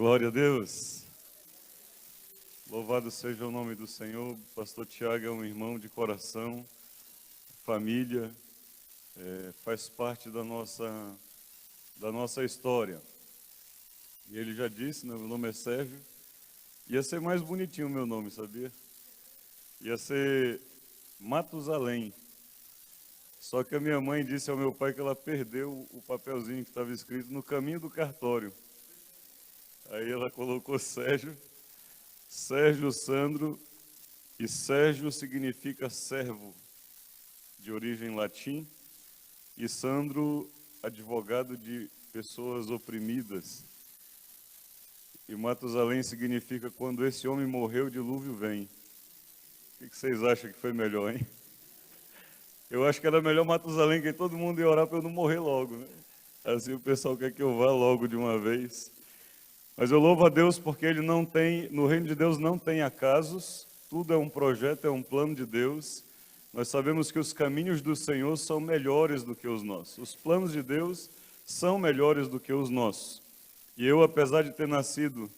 Glória a Deus. Louvado seja o nome do Senhor. Pastor Tiago é um irmão de coração, família, faz parte da nossa história. E ele já disse, né, meu nome é Sérgio. Ia ser mais bonitinho o meu nome, sabia? Ia ser Matusalém. Só que a minha mãe disse ao meu pai que ela perdeu o papelzinho que estava escrito no caminho do cartório. Aí ela colocou Sérgio Sandro, e Sérgio significa servo, de origem latim, e Sandro, advogado de pessoas oprimidas. E Matusalém significa quando esse homem morreu, o dilúvio vem. O que vocês acham que foi melhor, hein? Eu acho que era melhor Matusalém, que todo mundo ia orar para eu não morrer logo, né? Assim o pessoal quer que eu vá logo de uma vez. Mas eu louvo a Deus porque ele não tem, no reino de Deus não tem acasos, tudo é um projeto, é um plano de Deus. Nós sabemos que os caminhos do Senhor são melhores do que os nossos. Os planos de Deus são melhores do que os nossos. E eu, apesar de ter nascido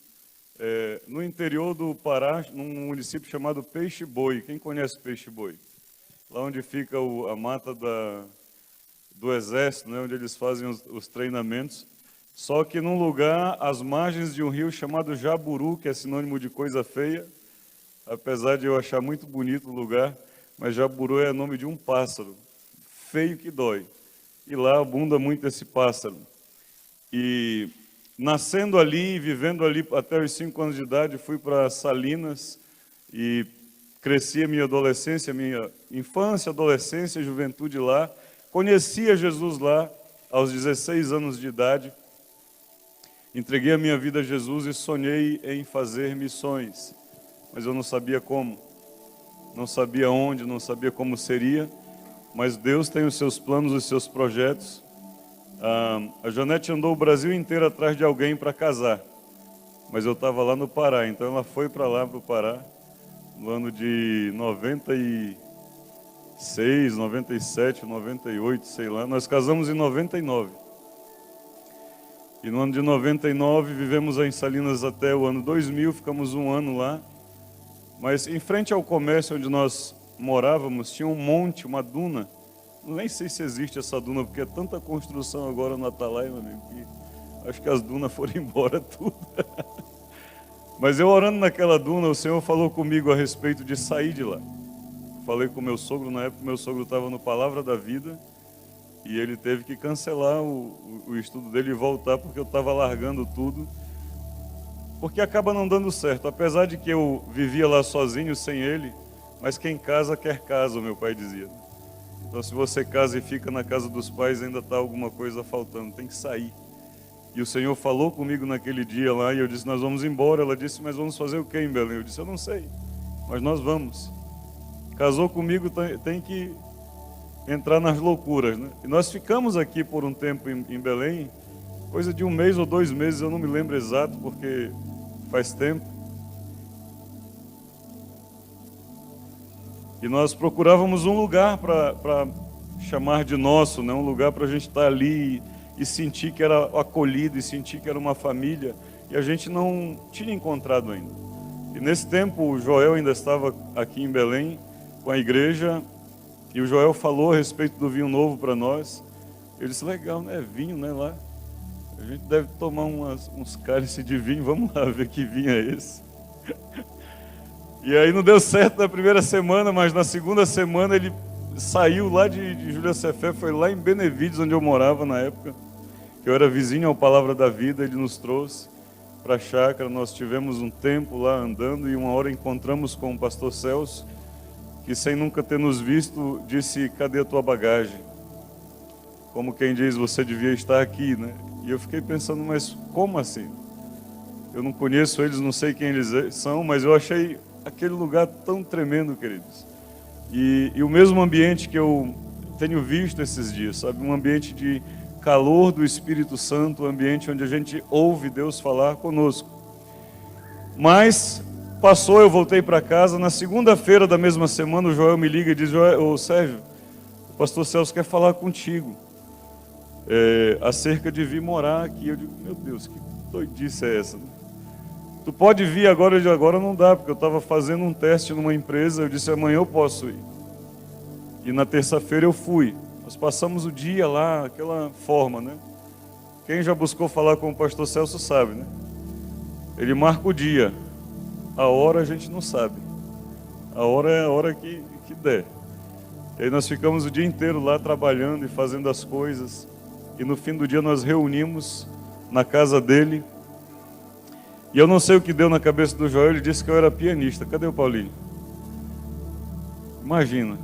no interior do Pará, num município chamado Peixe-Boi. Quem conhece Peixe-Boi? Lá onde fica a mata do exército, né, onde eles fazem os treinamentos. Só que num lugar, às margens de um rio chamado Jaburu, que é sinônimo de coisa feia, apesar de eu achar muito bonito o lugar, mas Jaburu é nome de um pássaro, feio que dói. E lá abunda muito esse pássaro. E nascendo ali, vivendo ali até os 5 anos de idade, fui para Salinas e cresci a minha adolescência, minha infância, adolescência e juventude lá. Conhecia Jesus lá aos 16 anos de idade. Entreguei a minha vida a Jesus e sonhei em fazer missões, mas eu não sabia como, não sabia onde, não sabia como seria, mas Deus tem os seus planos, os seus projetos. A Janete andou o Brasil inteiro atrás de alguém para casar, mas eu estava lá no Pará, então ela foi para lá, para o Pará, no ano de 96, 97, 98, sei lá, nós casamos em 99. E no ano de 99, vivemos em Salinas até o ano 2000, ficamos um ano lá. Mas em frente ao comércio onde nós morávamos, tinha um monte, uma duna. Nem sei se existe essa duna, porque é tanta construção agora no Atalaia, meu amigo, que acho que as dunas foram embora tudo. Mas eu orando naquela duna, o Senhor falou comigo a respeito de sair de lá. Falei com meu sogro, na época meu sogro estava no Palavra da Vida, e ele teve que cancelar o estudo dele e voltar, porque eu estava largando tudo. Porque acaba não dando certo. Apesar de que eu vivia lá sozinho, sem ele, mas quem casa quer casa, o meu pai dizia. Então se você casa e fica na casa dos pais, ainda está alguma coisa faltando, tem que sair. E o Senhor falou comigo naquele dia lá, e eu disse, nós vamos embora. Ela disse, mas vamos fazer o quê em Belém? Eu disse, eu não sei, mas nós vamos. Casou comigo, tem que entrar nas loucuras, né? E nós ficamos aqui por um tempo em Belém, coisa de 1 mês ou 2 meses, eu não me lembro exato, porque faz tempo. E nós procurávamos um lugar para chamar de nosso, né? Um lugar para a gente estar ali e sentir que era acolhido, e sentir que era uma família, e a gente não tinha encontrado ainda. E nesse tempo o Joel ainda estava aqui em Belém com a igreja, e o Joel falou a respeito do vinho novo para nós. Eu disse, legal, né? Vinho, né? Lá. A gente deve tomar uns cálices de vinho, vamos lá ver que vinho é esse. E aí não deu certo na primeira semana, mas na segunda semana ele saiu lá de Júlia Cefé, foi lá em Benevides, onde eu morava na época, que eu era vizinho ao Palavra da Vida. Ele nos trouxe para a chácara, nós tivemos um tempo lá andando, e uma hora encontramos com o pastor Celso, que sem nunca ter nos visto, disse, cadê a tua bagagem? Como quem diz, você devia estar aqui, né? E eu fiquei pensando, mas como assim? Eu não conheço eles, não sei quem eles são, mas eu achei aquele lugar tão tremendo, queridos. E o mesmo ambiente que eu tenho visto esses dias, sabe? Um ambiente de calor do Espírito Santo, um ambiente onde a gente ouve Deus falar conosco. Mas passou, eu voltei para casa. Na segunda-feira da mesma semana, o Joel me liga e diz, ô Sérgio, o pastor Celso quer falar contigo acerca de vir morar aqui. Eu digo, meu Deus, que doidice é essa? tu pode vir agora? De agora não dá, porque eu estava fazendo um teste numa empresa, eu disse, amanhã eu posso ir. E na terça-feira eu fui. Nós passamos o dia lá, aquela forma, né? Quem já buscou falar com o pastor Celso sabe, né? Ele marca o dia, a hora a gente não sabe. A hora é a hora que der. E aí nós ficamos o dia inteiro lá trabalhando e fazendo as coisas. E no fim do dia nós reunimos na casa dele. E eu não sei o que deu na cabeça do Joel, ele disse que eu era pianista. Cadê o Paulinho? Imagina.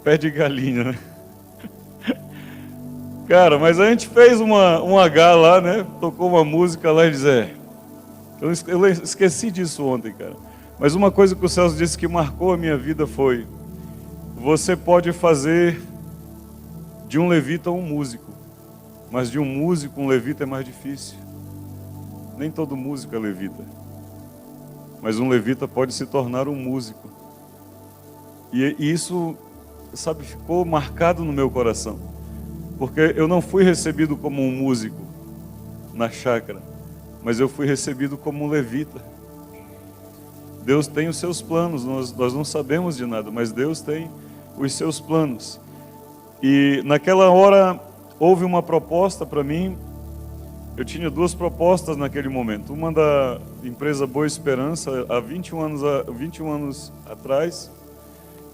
Pé de galinha, né? Cara, mas a gente fez um H lá, né? Tocou uma música lá e disse, eu esqueci disso ontem, cara. Mas uma coisa que o Celso disse que marcou a minha vida foi: você pode fazer de um levita um músico, mas de um músico um levita é mais difícil. Nem todo músico é levita, mas um levita pode se tornar um músico. E isso, sabe, ficou marcado no meu coração, porque eu não fui recebido como um músico na chácara, mas eu fui recebido como um levita. Deus tem os seus planos, nós não sabemos de nada, mas Deus tem os seus planos. E naquela hora houve uma proposta para mim. Eu tinha duas propostas naquele momento. Uma da empresa Boa Esperança, há 21 anos atrás,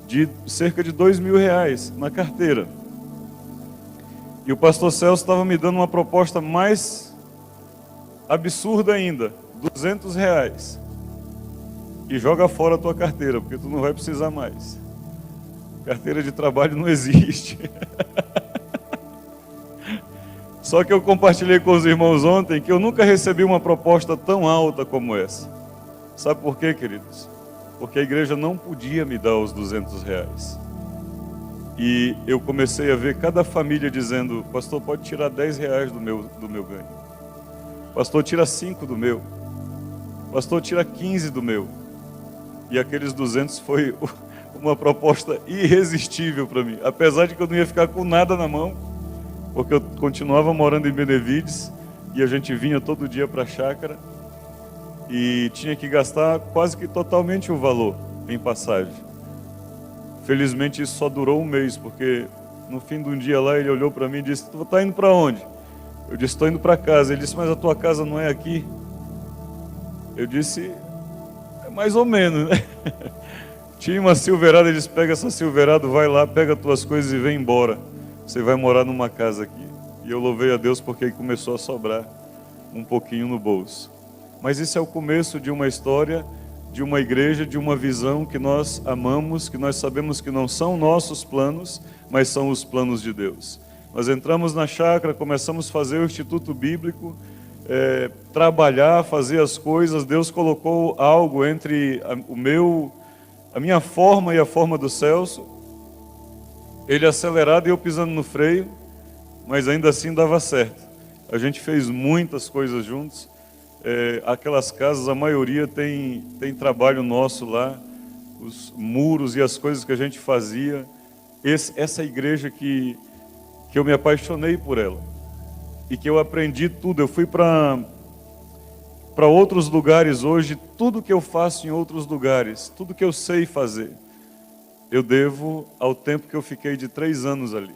de cerca de R$2.000 na carteira. E o pastor Celso estava me dando uma proposta mais absurda ainda, R$200. E joga fora a tua carteira, porque tu não vai precisar mais. Carteira de trabalho não existe. Só que eu compartilhei com os irmãos ontem que eu nunca recebi uma proposta tão alta como essa. Sabe por quê, queridos? Porque a igreja não podia me dar os R$200. E eu comecei a ver cada família dizendo: pastor, pode tirar R$10 do meu ganho. Pastor, tira 5 do meu. Pastor, tira 15 do meu. E aqueles 200 foi uma proposta irresistível para mim. Apesar de que eu não ia ficar com nada na mão, porque eu continuava morando em Benevides e a gente vinha todo dia para a chácara e tinha que gastar quase que totalmente o valor em passagem. Felizmente isso só durou um mês, porque no fim de um dia lá ele olhou para mim e disse: tu está indo para onde? Eu disse: estou indo para casa. Ele disse: mas a tua casa não é aqui? Eu disse: é mais ou menos, né? Tinha uma Silverado. Ele disse: pega essa Silverado, vai lá, pega as tuas coisas e vem embora. Você vai morar numa casa aqui. E eu louvei a Deus porque aí começou a sobrar um pouquinho no bolso. Mas isso é o começo de uma história, de uma igreja, de uma visão que nós amamos, que nós sabemos que não são nossos planos, mas são os planos de Deus. Nós entramos na chácara, começamos a fazer o Instituto Bíblico, trabalhar, fazer as coisas. Deus colocou algo entre a minha forma e a forma do Celso. Ele acelerado e eu pisando no freio, mas ainda assim dava certo. A gente fez muitas coisas juntos. Aquelas casas, a maioria tem trabalho nosso lá, os muros e as coisas que a gente fazia. Essa igreja que eu me apaixonei por ela e que eu aprendi tudo. Eu fui para outros lugares hoje. Tudo que eu faço em outros lugares, tudo que eu sei fazer, eu devo ao tempo que eu fiquei de 3 anos ali.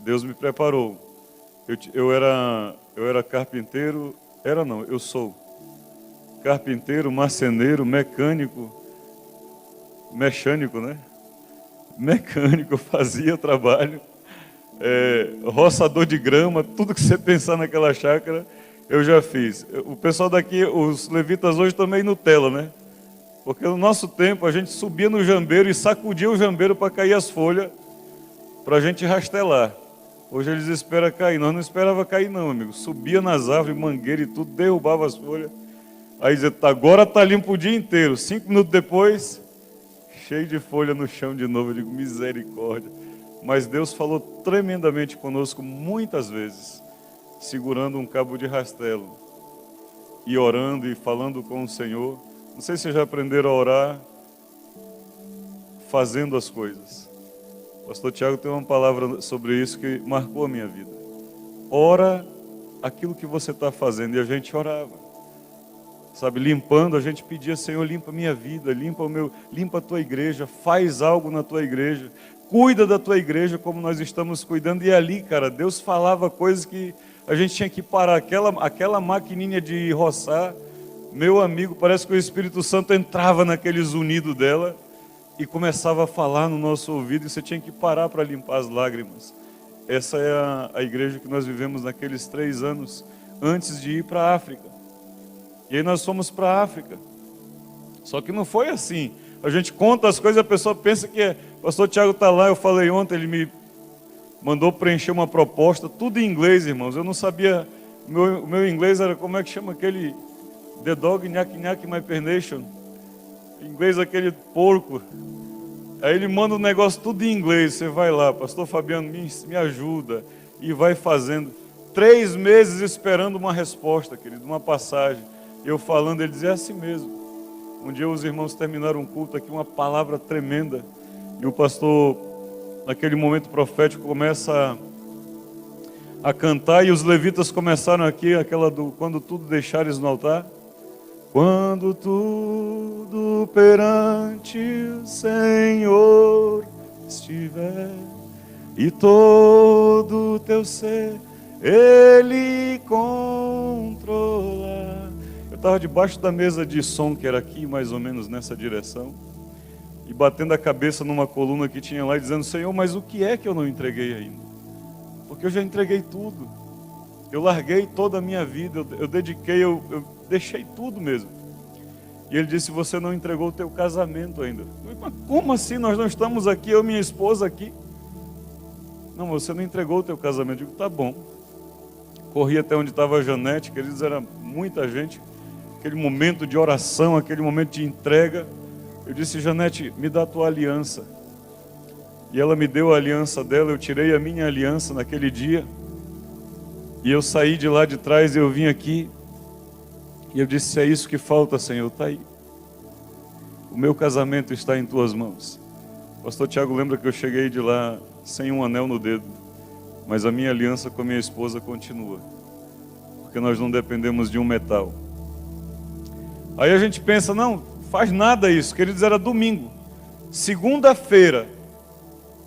Deus me preparou. Eu era carpinteiro, eu sou carpinteiro, marceneiro, mecânico, né? Mecânico, fazia trabalho, roçador de grama, tudo que você pensar naquela chácara, eu já fiz. O pessoal daqui, os levitas hoje também Nutella, né? Porque no nosso tempo a gente subia no jambeiro e sacudia o jambeiro para cair as folhas, para a gente rastelar. Hoje eles esperam cair. Nós não esperava cair não, amigo. Subia nas árvores, mangueira e tudo, derrubava as folhas. Aí dizia: agora está limpo o dia inteiro. 5 minutos depois, cheio de folha no chão de novo. Eu digo: misericórdia. Mas Deus falou tremendamente conosco muitas vezes, segurando um cabo de rastelo e orando e falando com o Senhor. Não sei se já aprenderam a orar fazendo as coisas. O pastor Tiago tem uma palavra sobre isso que marcou a minha vida. Ora aquilo que você está fazendo. E a gente orava, sabe, limpando, a gente pedia: Senhor, limpa a minha vida, limpa a tua igreja, faz algo na tua igreja, cuida da tua igreja como nós estamos cuidando. E ali, cara, Deus falava coisas que a gente tinha que parar. Aquela maquininha de roçar, meu amigo, parece que o Espírito Santo entrava naquele zunido dela e começava a falar no nosso ouvido, e você tinha que parar para limpar as lágrimas. Essa é a igreja que nós vivemos naqueles 3 anos antes de ir para a África. E aí nós fomos para a África. Só que não foi assim. A gente conta as coisas e a pessoa pensa que o pastor Tiago está lá. Eu falei ontem, ele me mandou preencher uma proposta, tudo em inglês, irmãos. Eu não sabia, o meu inglês era, como é que chama aquele, the dog nhack nhack my pernation. Em inglês, aquele porco. Aí ele manda um negócio tudo em inglês. Você vai lá, pastor Fabiano, me ajuda. E vai fazendo. 3 meses esperando uma resposta, querido, uma passagem. Eu falando, ele dizia: é assim mesmo. Um dia os irmãos terminaram um culto aqui, uma palavra tremenda. E o pastor, naquele momento profético, começa a cantar. E os levitas começaram aqui, aquela do quando tudo deixares no altar. Quando tudo perante o Senhor estiver, e todo o teu ser Ele controlar. Eu estava debaixo da mesa de som, que era aqui, mais ou menos nessa direção, e batendo a cabeça numa coluna que tinha lá, e dizendo: Senhor, mas o que é que eu não entreguei ainda? Porque eu já entreguei tudo. Eu larguei toda a minha vida, eu dediquei, eu deixei tudo mesmo. E ele disse: você não entregou o teu casamento ainda. Mas como assim? Nós não estamos aqui, eu e minha esposa aqui. Não, você não entregou o teu casamento. Eu digo: tá bom. Corri até onde estava a Janete, queridos, era muita gente. Aquele momento de oração, aquele momento de entrega. Eu disse: Janete, me dá a tua aliança. E ela me deu a aliança dela, eu tirei a minha aliança naquele dia. E eu saí de lá de trás e eu vim aqui. E eu disse: é isso que falta, Senhor, está aí. O meu casamento está em tuas mãos. O pastor Tiago lembra que eu cheguei de lá sem um anel no dedo. Mas a minha aliança com a minha esposa continua. Porque nós não dependemos de um metal. Aí a gente pensa: não, faz nada isso. Queridos, era domingo. Segunda-feira,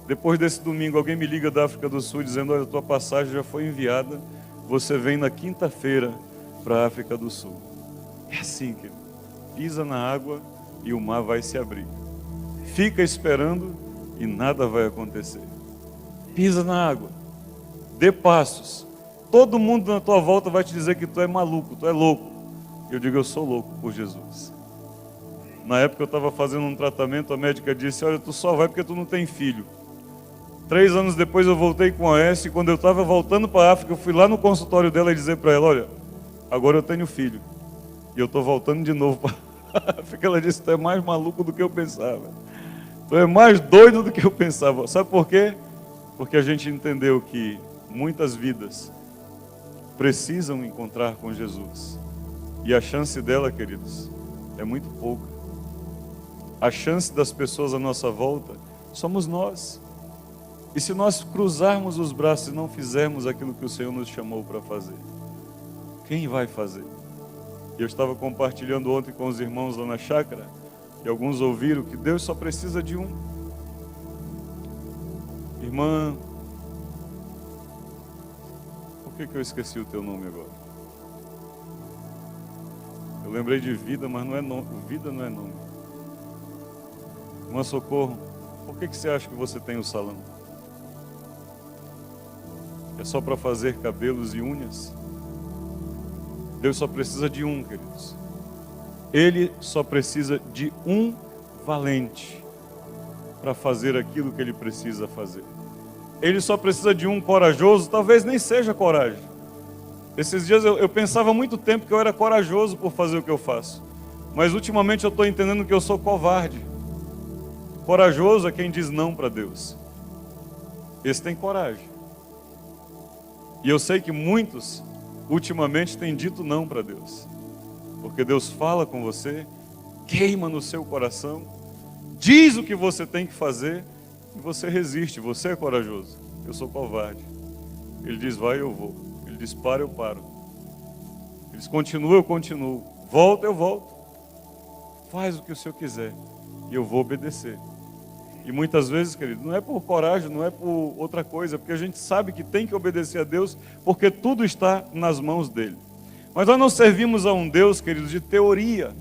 depois desse domingo, alguém me liga da África do Sul dizendo: olha, a tua passagem já foi enviada. Você vem na quinta-feira para a África do Sul. É assim, querido. Pisa na água e o mar vai se abrir. Fica esperando e nada vai acontecer. Pisa na água. Dê passos. Todo mundo na tua volta vai te dizer que tu é maluco, tu é louco. Eu digo: eu sou louco por Jesus. Na época eu estava fazendo um tratamento, a médica disse: olha, tu só vai porque tu não tem filho. 3 anos depois eu voltei com a S, e quando eu estava voltando para a África, eu fui lá no consultório dela e dizer para ela: olha, agora eu tenho filho. E eu estou voltando de novo para a África. Ela disse: tu é mais maluco do que eu pensava. Tu é mais doido do que eu pensava. Sabe por quê? Porque a gente entendeu que muitas vidas precisam encontrar com Jesus. E a chance dela, queridos, é muito pouca. A chance das pessoas à nossa volta somos nós. E se nós cruzarmos os braços e não fizermos aquilo que o Senhor nos chamou para fazer, quem vai fazer? Eu estava compartilhando ontem com os irmãos lá na chácara, e alguns ouviram que Deus só precisa de um. Irmã, por que eu esqueci o teu nome agora? Eu lembrei de vida, mas não é nome. Vida não é nome. Irmã Socorro, por que você acha que você tem o salão? É só para fazer cabelos e unhas? Deus só precisa de um, queridos. Ele só precisa de um valente para fazer aquilo que ele precisa fazer. Ele só precisa de um corajoso, talvez nem seja coragem. Esses dias eu pensava há muito tempo que eu era corajoso por fazer o que eu faço. Mas ultimamente eu estou entendendo que eu sou covarde. Corajoso é quem diz não para Deus. Esse tem coragem. E eu sei que muitos ultimamente têm dito não para Deus. Porque Deus fala com você, queima no seu coração, diz o que você tem que fazer, e você resiste. Você é corajoso. Eu sou covarde. Ele diz: vai, eu vou. Ele Ele diz: para, eu paro. Ele diz: continua, eu continuo. Volta, eu volto. Faz o que o Senhor quiser e eu vou obedecer. E muitas vezes, querido, não é por coragem, não é por outra coisa, porque a gente sabe que tem que obedecer a Deus, porque tudo está nas mãos dele. Mas nós não servimos a um Deus, queridos, de teoria.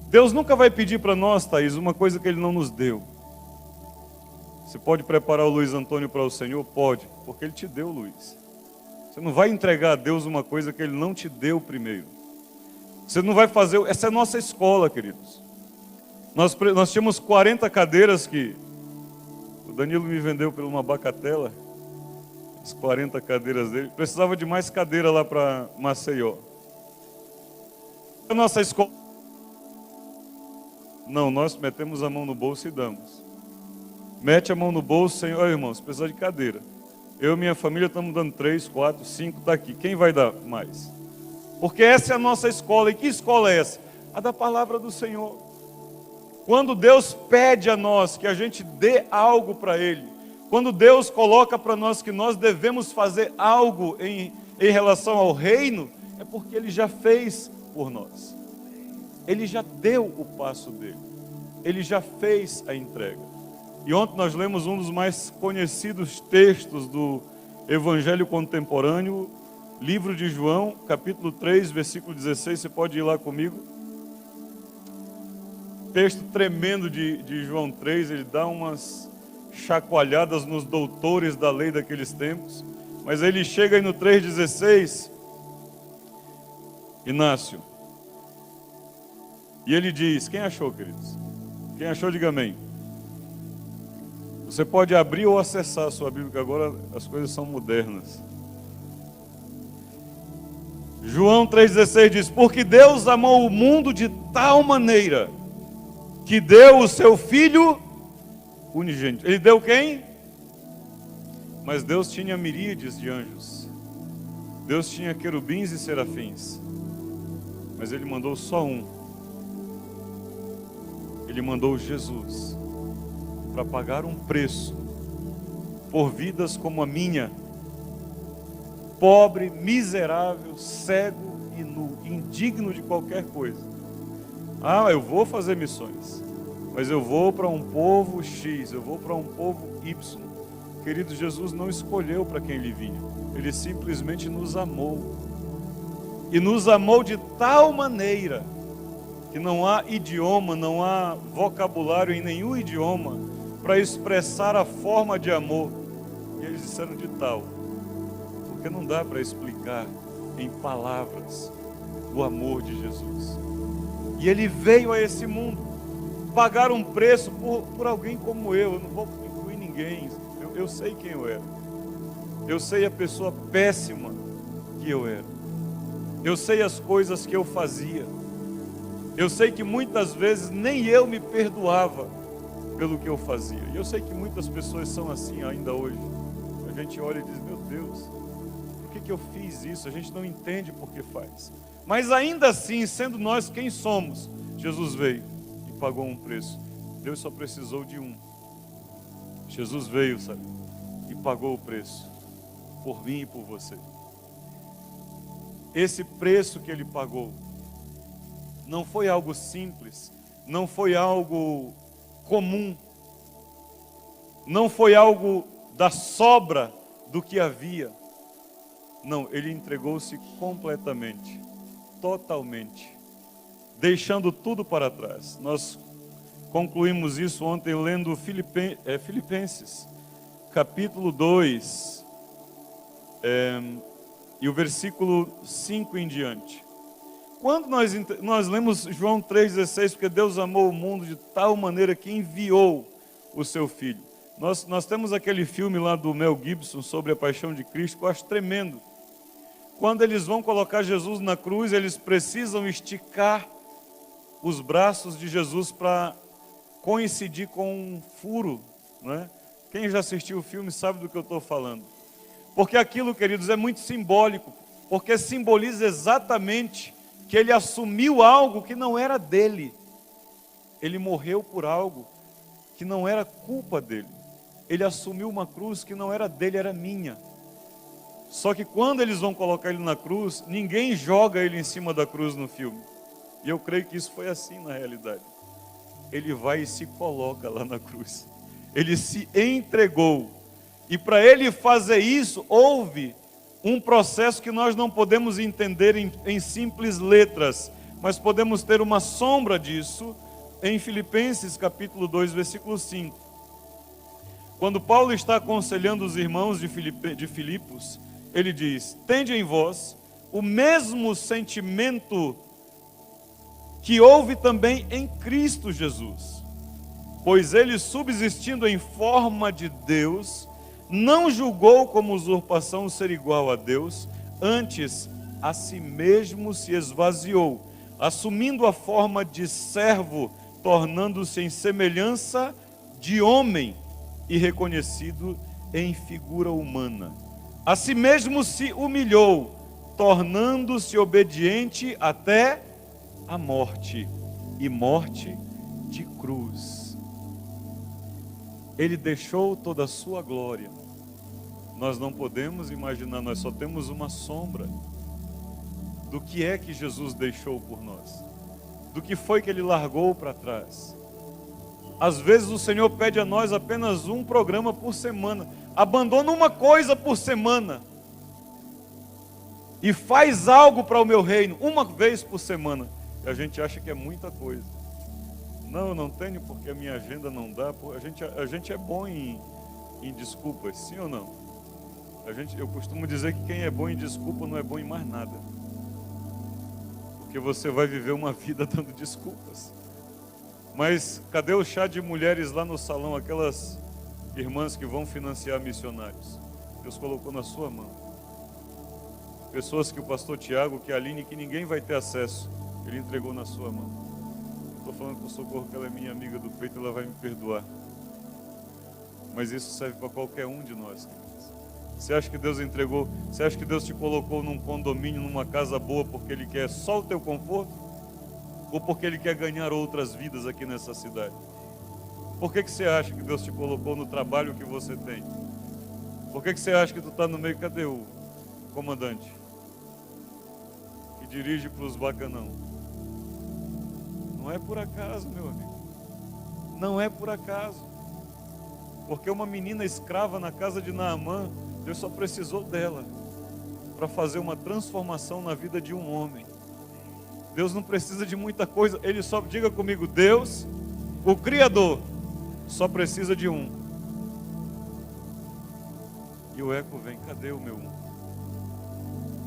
Deus nunca vai pedir para nós, Thaís, uma coisa que Ele não nos deu. Você pode preparar o Luiz Antônio para o Senhor? Pode, porque Ele te deu, Luiz. Você não vai entregar a Deus uma coisa que Ele não te deu primeiro. Você não vai fazer... Essa é a nossa escola, queridos. Nós tínhamos 40 cadeiras que o Danilo me vendeu por uma bacatela. As 40 cadeiras dele. Precisava de mais cadeira lá para Maceió. A nossa escola... Não, nós metemos a mão no bolso e damos. Mete a mão no bolso, Senhor, irmãos, precisa de cadeira. Eu e minha família estamos dando 3, 4, 5, está aqui. Quem vai dar mais? Porque essa é a nossa escola. E que escola é essa? A da palavra do Senhor. Quando Deus pede a nós que a gente dê algo para Ele, quando Deus coloca para nós que nós devemos fazer algo em relação ao reino, é porque Ele já fez por nós. Ele já deu o passo dele. Ele já fez a entrega. E ontem nós lemos um dos mais conhecidos textos do Evangelho Contemporâneo, livro de João, capítulo 3, versículo 16. Você pode ir lá comigo? Texto tremendo de João 3, ele dá umas chacoalhadas nos doutores da lei daqueles tempos. Mas ele chega aí no 3,16, Inácio. E ele diz, quem achou, queridos? Quem achou, diga amém. Você pode abrir ou acessar a sua Bíblia, que agora as coisas são modernas. João 3,16 diz, porque Deus amou o mundo de tal maneira, que deu o seu Filho unigênito. Ele deu quem? Mas Deus tinha miríades de anjos. Deus tinha querubins e serafins. Mas Ele mandou só um. Ele mandou Jesus para pagar um preço por vidas como a minha, pobre, miserável, cego e nu, indigno de qualquer coisa. Ah, eu vou fazer missões, mas eu vou para um povo X, eu vou para um povo Y. Querido, Jesus não escolheu para quem Ele vinha, Ele simplesmente nos amou. E nos amou de tal maneira que não há idioma, não há vocabulário em nenhum idioma para expressar a forma de amor. E eles disseram de tal, porque não dá para explicar em palavras o amor de Jesus. E Ele veio a esse mundo pagar um preço por alguém como eu não vou incluir ninguém, eu sei quem eu era. Eu sei a pessoa péssima que eu era. Eu sei as coisas que eu fazia. Eu sei que muitas vezes nem eu me perdoava pelo que eu fazia. E eu sei que muitas pessoas são assim ainda hoje. A gente olha e diz, meu Deus, por que eu fiz isso? A gente não entende por que faz. Mas ainda assim, sendo nós quem somos, Jesus veio e pagou um preço. Deus só precisou de um. Jesus veio, sabe? E pagou o preço por mim e por você. Esse preço que Ele pagou não foi algo simples, não foi algo comum, não foi algo da sobra do que havia. Não, Ele entregou-se completamente, totalmente, deixando tudo para trás. Nós concluímos isso ontem lendo Filipenses, capítulo 2, e o versículo 5 em diante. Quando nós lemos João 3,16, porque Deus amou o mundo de tal maneira que enviou o seu Filho. Nós temos aquele filme lá do Mel Gibson sobre a paixão de Cristo, que eu acho tremendo. Quando eles vão colocar Jesus na cruz, eles precisam esticar os braços de Jesus para coincidir com um furo, não é? Quem já assistiu o filme sabe do que eu estou falando. Porque aquilo, queridos, é muito simbólico, porque simboliza exatamente que Ele assumiu algo que não era dele. Ele morreu por algo que não era culpa dele. Ele assumiu uma cruz que não era dele, era minha. Só que quando eles vão colocar ele na cruz, ninguém joga ele em cima da cruz no filme. E eu creio que isso foi assim na realidade. Ele vai e se coloca lá na cruz. Ele se entregou. E para ele fazer isso, houve um processo que nós não podemos entender em simples letras, mas podemos ter uma sombra disso em Filipenses capítulo 2, versículo 5. Quando Paulo está aconselhando os irmãos de Filipos, ele diz: tende em vós o mesmo sentimento que houve também em Cristo Jesus. Pois ele, subsistindo em forma de Deus, não julgou como usurpação ser igual a Deus, antes a si mesmo se esvaziou, assumindo a forma de servo, tornando-se em semelhança de homem e reconhecido em figura humana. A si mesmo se humilhou, tornando-se obediente até a morte, e morte de cruz. Ele deixou toda a sua glória. Nós não podemos imaginar, nós só temos uma sombra do que é que Jesus deixou por nós, do que foi que ele largou para trás. Às vezes o Senhor pede a nós apenas um programa por semana. Abandona uma coisa por semana e faz algo para o meu reino, uma vez por semana. E a gente acha que é muita coisa. Não, eu não tenho porque a minha agenda não dá. A gente é bom em desculpas, sim ou não? Eu costumo dizer que quem é bom em desculpa não é bom em mais nada. Porque você vai viver uma vida dando desculpas. Mas cadê o chá de mulheres lá no salão, aquelas irmãs que vão financiar missionários? Deus colocou na sua mão. Pessoas que o pastor Tiago, que a Aline, que ninguém vai ter acesso, ele entregou na sua mão. Estou falando com o Socorro que ela é minha amiga do peito, ela vai me perdoar. Mas isso serve para qualquer um de nós, queridos. Você acha que Deus entregou? Você acha que Deus te colocou num condomínio, numa casa boa, porque Ele quer só o teu conforto? Ou porque Ele quer ganhar outras vidas aqui nessa cidade? Por que você acha que Deus te colocou no trabalho que você tem? Por que você acha que tu está no meio? Cadê o comandante? Que dirige para os bacanão. Não é por acaso, meu amigo. Não é por acaso. Porque uma menina escrava na casa de Naamã, Deus só precisou dela para fazer uma transformação na vida de um homem. Deus não precisa de muita coisa. Ele só, diga comigo, Deus, o Criador, só precisa de um. E o eco vem: cadê o meu um?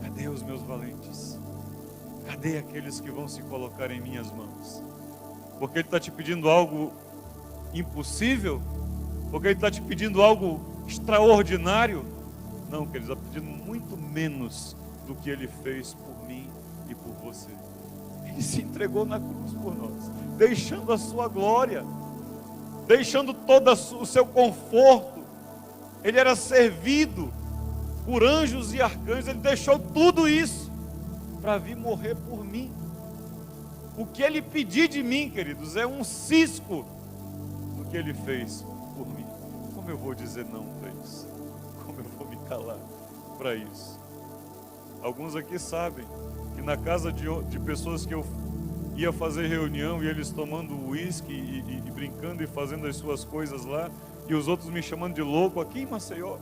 Cadê os meus valentes? Cadê aqueles que vão se colocar em minhas mãos? Porque Ele está te pedindo algo impossível? Porque Ele está te pedindo algo extraordinário? Não, que Ele está pedindo muito menos do que Ele fez por mim e por você. Ele se entregou na cruz por nós, deixando a sua glória, deixando todo o seu conforto. Ele era servido por anjos e arcanjos. Ele deixou tudo isso para vir morrer por mim. O que Ele pedir de mim, queridos, é um cisco do que Ele fez por mim. Como eu vou dizer não para isso? Como eu vou me calar para isso? Alguns aqui sabem que na casa de pessoas que eu ia fazer reunião, e eles tomando uísque e brincando e fazendo as suas coisas lá, e os outros me chamando de louco aqui em Maceió.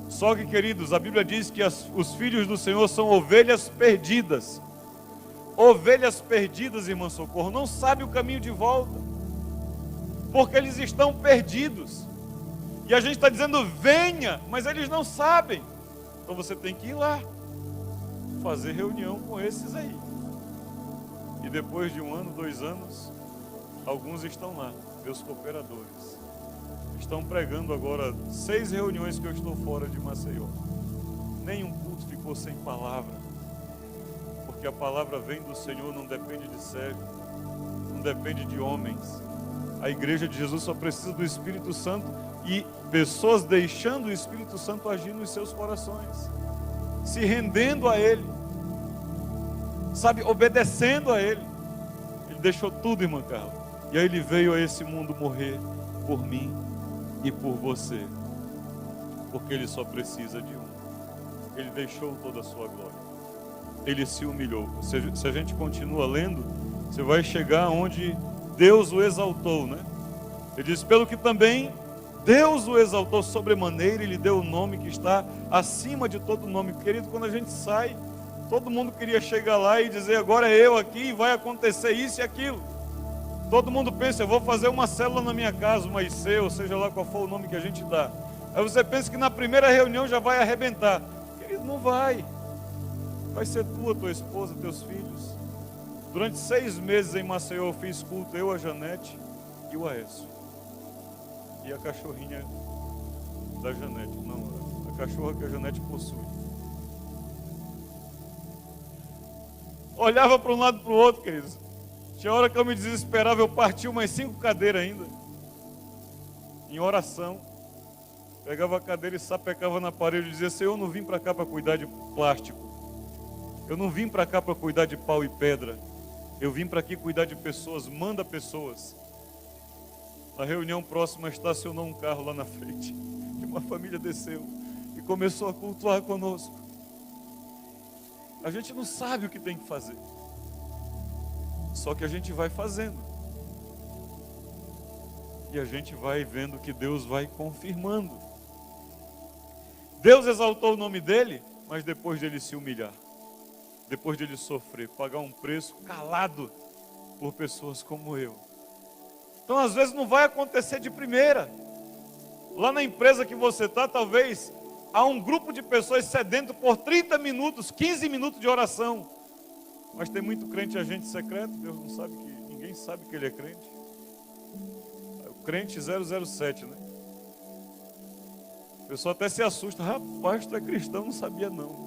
Só que, queridos, a Bíblia diz que os filhos do Senhor são ovelhas perdidas. Ovelhas perdidas, irmã Socorro, não sabem o caminho de volta, porque eles estão perdidos. E a gente está dizendo venha, mas eles não sabem. Então você tem que ir lá, fazer reunião com esses aí. E depois de 1 ano, 2 anos, alguns estão lá, meus cooperadores. Estão pregando agora 6 reuniões que eu estou fora de Maceió. Nenhum culto ficou sem palavra. Porque a palavra vem do Senhor, não depende de servo, não depende de homens. A igreja de Jesus só precisa do Espírito Santo e pessoas deixando o Espírito Santo agir nos seus corações, se rendendo a Ele, sabe, obedecendo a Ele. Ele deixou tudo, irmã Carla, e aí Ele veio a esse mundo morrer por mim e por você, porque Ele só precisa de um. ele deixou toda a sua glória. Ele se humilhou. Se a gente continua lendo, você vai chegar onde Deus o exaltou, né? Ele diz, pelo que também Deus o exaltou sobremaneira e lhe deu o nome que está acima de todo nome. Querido, quando a gente sai, todo mundo queria chegar lá e dizer, agora é eu aqui, vai acontecer isso e aquilo. Todo mundo pensa, eu vou fazer uma célula na minha casa, uma IC, ou seja lá qual for o nome que a gente dá. Aí você pensa que na primeira reunião já vai arrebentar. Querido, não vai. Vai ser tua esposa, teus filhos. Durante 6 meses em Maceió eu fiz culto, eu, a Janete e o Aécio. E a cachorrinha da Janete, não, a cachorra que a Janete possui. Olhava para um lado e para o outro, queridos. Tinha hora que eu me desesperava, eu partia umas 5 cadeiras ainda. Em oração. Pegava a cadeira e sapecava na parede e dizia, Senhor, eu não vim para cá para cuidar de plástico. Eu não vim para cá para cuidar de pau e pedra. Eu vim para aqui cuidar de pessoas, manda pessoas. Na reunião próxima estacionou um carro lá na frente. E uma família desceu e começou a cultuar conosco. A gente não sabe o que tem que fazer. Só que a gente vai fazendo. E a gente vai vendo que Deus vai confirmando. Deus exaltou o nome dele, mas depois dele se humilhar. Depois dele sofrer, pagar um preço calado por pessoas como eu. Então, às vezes, não vai acontecer de primeira. Lá na empresa que você está, talvez, há um grupo de pessoas sedento por 30 minutos, 15 minutos de oração. Mas tem muito crente agente secreto, Deus não sabe que, ninguém sabe que ele é crente. É o crente 007, né? O pessoal até se assusta, rapaz, tu é cristão, não sabia não.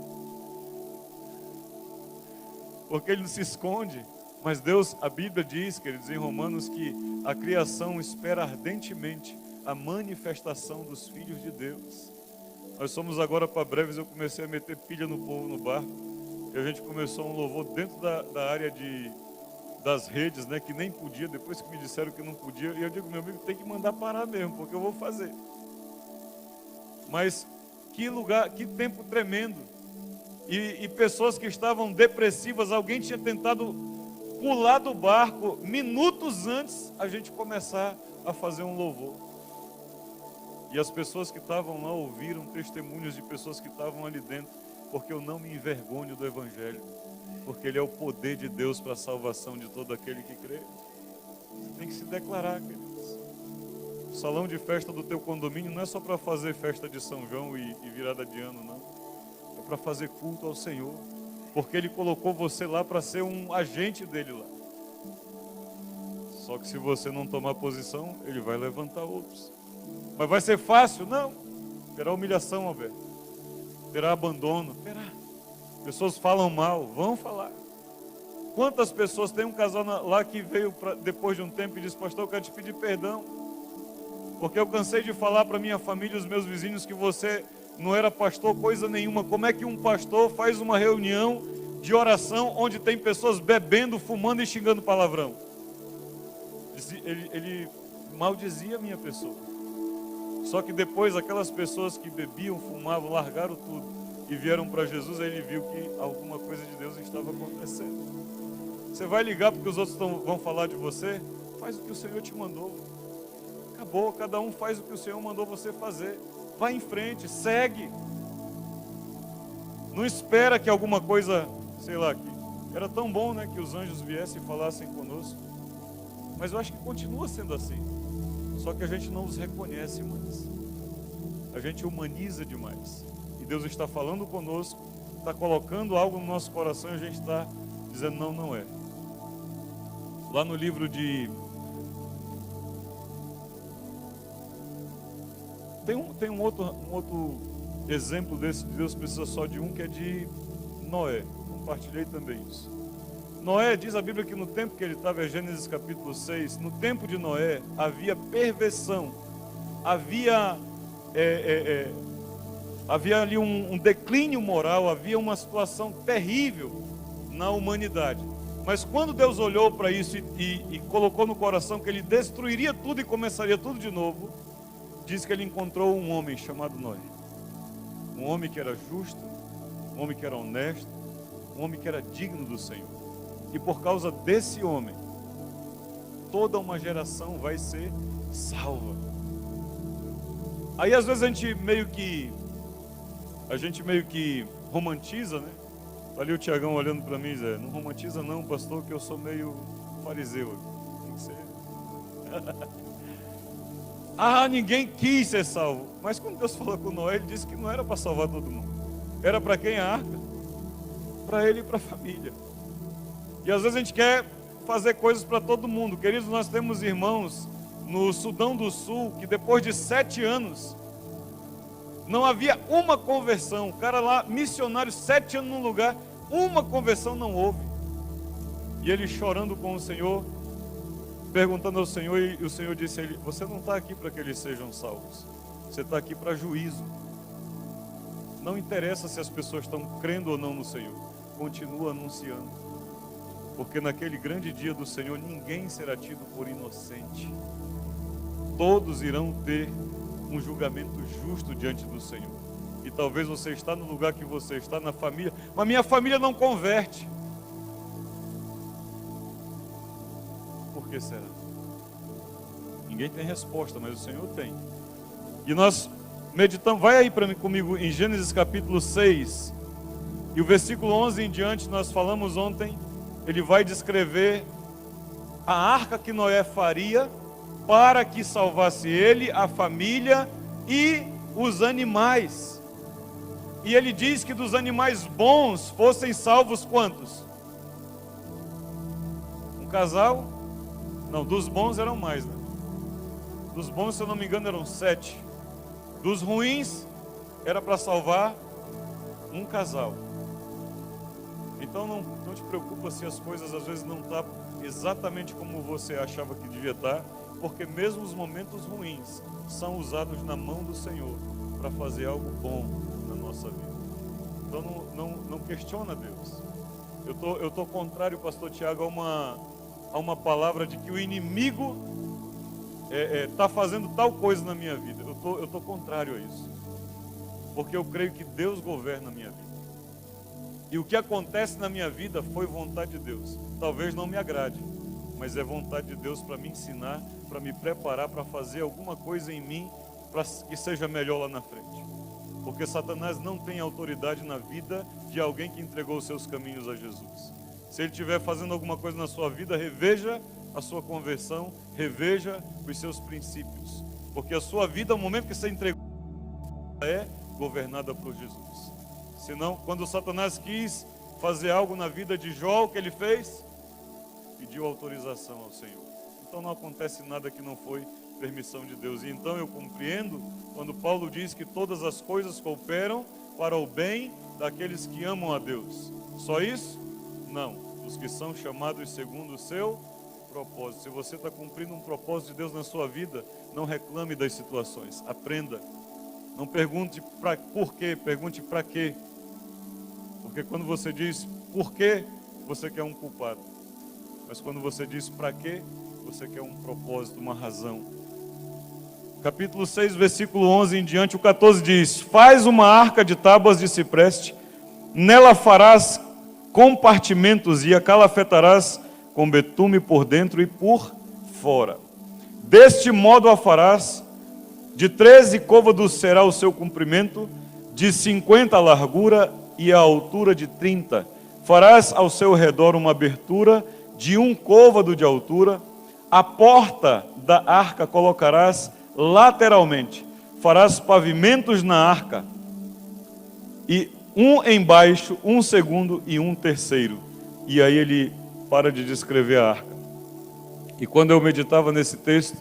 Porque ele não se esconde. Mas Deus, a Bíblia diz, queridos, em Romanos, que a criação espera ardentemente a manifestação dos filhos de Deus. Nós somos agora para breves, eu comecei a meter pilha no povo no barco, e a gente começou um louvor dentro da área das redes, né, que nem podia, depois que me disseram que não podia, e eu digo, meu amigo, tem que mandar parar mesmo, porque eu vou fazer. Mas que lugar, que tempo tremendo. E pessoas que estavam depressivas, alguém tinha tentado pular do barco minutos antes a gente começar a fazer um louvor. E as pessoas que estavam lá ouviram testemunhos de pessoas que estavam ali dentro, porque eu não me envergonho do Evangelho, porque ele é o poder de Deus para a salvação de todo aquele que crê. Você tem que se declarar, queridos. O salão de festa do teu condomínio não é só para fazer festa de São João e virada de ano, não. É para fazer culto ao Senhor. Porque Ele colocou você lá para ser um agente dEle lá. Só que se você não tomar posição, Ele vai levantar outros. Mas vai ser fácil? Não. Terá humilhação, Alberto. Terá abandono? Terá. Pessoas falam mal, vão falar. Quantas pessoas, tem um casal lá que veio depois de um tempo e disse, pastor, eu quero te pedir perdão. Porque eu cansei de falar para minha família e os meus vizinhos que você não era pastor coisa nenhuma. Como é que um pastor faz uma reunião de oração onde tem pessoas bebendo, fumando e xingando palavrão? Ele maldizia a minha pessoa. Só que depois aquelas pessoas que bebiam, fumavam, largaram tudo e vieram para Jesus, aí ele viu que alguma coisa de Deus estava acontecendo. Você vai ligar porque os outros vão falar de você? Faz o que o Senhor te mandou. Acabou, cada um faz o que o Senhor mandou você fazer. Vai em frente, segue. Não espera que alguma coisa, sei lá, que era tão bom, né, que os anjos viessem e falassem conosco. Mas eu acho que continua sendo assim. Só que a gente não os reconhece mais. A gente humaniza demais. E Deus está falando conosco, está colocando algo no nosso coração e a gente está dizendo, não, não é. Lá no livro de... Tem um outro exemplo desse de Deus precisa só de um, que é de Noé. Compartilhei também isso. Noé, diz a Bíblia que no tempo que ele estava, é Gênesis capítulo 6, no tempo de Noé havia perversão, havia ali um declínio moral, havia uma situação terrível na humanidade. Mas quando Deus olhou para isso e colocou no coração que ele destruiria tudo e começaria tudo de novo, diz que ele encontrou um homem chamado Noé. Um homem que era justo, um homem que era honesto, um homem que era digno do Senhor. E por causa desse homem, toda uma geração vai ser salva. Aí às vezes a gente meio que romantiza, né? Ali o Tiagão olhando para mim e diz, não romantiza não, pastor, que eu sou meio fariseu. Tem que ser. Ninguém quis ser salvo. Mas quando Deus falou com Noé, ele disse que não era para salvar todo mundo. Era para quem? A arca? Para ele e para a família. E às vezes a gente quer fazer coisas para todo mundo. Queridos, nós temos irmãos no Sudão do Sul que depois de 7 anos não havia uma conversão. O cara lá, missionário, 7 anos num lugar, uma conversão não houve. E ele chorando com o Senhor, perguntando ao Senhor, e o Senhor disse a ele, você não está aqui para que eles sejam salvos, você está aqui para juízo. Não interessa se as pessoas estão crendo ou não no Senhor, continua anunciando, porque naquele grande dia do Senhor ninguém será tido por inocente, todos irão ter um julgamento justo diante do Senhor. E talvez você está no lugar que você está, na família, mas minha família não converte. Por que será? Ninguém tem resposta, mas o Senhor tem. E nós meditamos, vai aí comigo em Gênesis capítulo 6, e o versículo 11 em diante, nós falamos ontem, ele vai descrever a arca que Noé faria para que salvasse ele, a família e os animais. E ele diz que dos animais bons fossem salvos quantos? Um casal? Não, dos bons eram mais, né? Dos bons, se eu não me engano, eram 7. Dos ruins, era para salvar um casal. Então não te preocupa se as coisas às vezes não estão exatamente como você achava que devia estar, porque mesmo os momentos ruins são usados na mão do Senhor para fazer algo bom na nossa vida. Então não questiona Deus. Eu tô contrário, pastor Tiago, a uma palavra de que o inimigo está fazendo tal coisa na minha vida. Eu tô contrário a isso, porque eu creio que Deus governa a minha vida. E o que acontece na minha vida foi vontade de Deus. Talvez não me agrade, mas é vontade de Deus para me ensinar, para me preparar, para fazer alguma coisa em mim, para que seja melhor lá na frente. Porque Satanás não tem autoridade na vida de alguém que entregou os seus caminhos a Jesus. Se ele estiver fazendo alguma coisa na sua vida, reveja a sua conversão, reveja os seus princípios. Porque a sua vida, no momento que você entregou, é governada por Jesus. Senão, quando Satanás quis fazer algo na vida de Jó, o que ele fez? Pediu autorização ao Senhor. Então não acontece nada que não foi permissão de Deus. E então eu compreendo quando Paulo diz que todas as coisas cooperam para o bem daqueles que amam a Deus. Só isso? Não. Os que são chamados segundo o seu propósito. Se você está cumprindo um propósito de Deus na sua vida, não reclame das situações. Aprenda. Não pergunte por quê, pergunte para quê. Porque quando você diz por quê, você quer um culpado. Mas quando você diz para quê, você quer um propósito, uma razão. Capítulo 6, versículo 11 em diante, o 14 diz: faz uma arca de tábuas de cipreste, nela farás compartimentos e a calafetarás com betume por dentro e por fora. Deste modo a farás, de 13 côvados será o seu comprimento, de 50 a largura e a altura de 30. Farás ao seu redor uma abertura de 1 côvado de altura. A porta da arca colocarás lateralmente. Farás pavimentos na arca, e um embaixo, um segundo e um terceiro. E aí ele para de descrever a arca. E quando eu meditava nesse texto,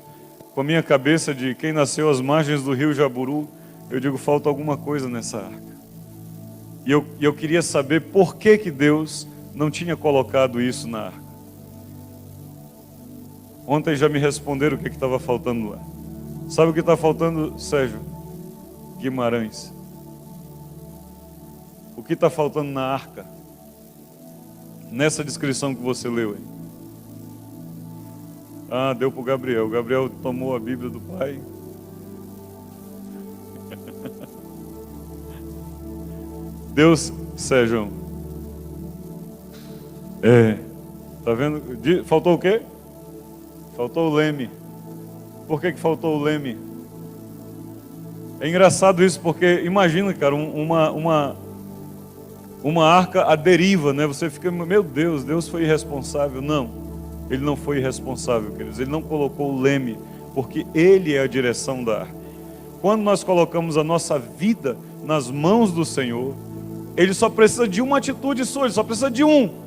com a minha cabeça de quem nasceu às margens do rio Jaburu, eu digo, falta alguma coisa nessa arca. E eu queria saber por que Deus não tinha colocado isso na arca. Ontem já me responderam o que estava faltando lá. Sabe o que está faltando, Sérgio Guimarães? O que está faltando na arca? Nessa descrição que você leu aí. Deu para o Gabriel. O Gabriel tomou a Bíblia do pai. Deus Sejam. Tá vendo? Faltou o quê? Faltou o leme. Por que faltou o leme? É engraçado isso, porque imagina, cara, uma arca à deriva, né? Você fica, meu Deus, Deus foi irresponsável. Não, Ele não foi irresponsável, queridos. Ele não colocou o leme, porque Ele é a direção da arca. Quando nós colocamos a nossa vida nas mãos do Senhor, Ele só precisa de uma atitude sua, Ele só precisa de um.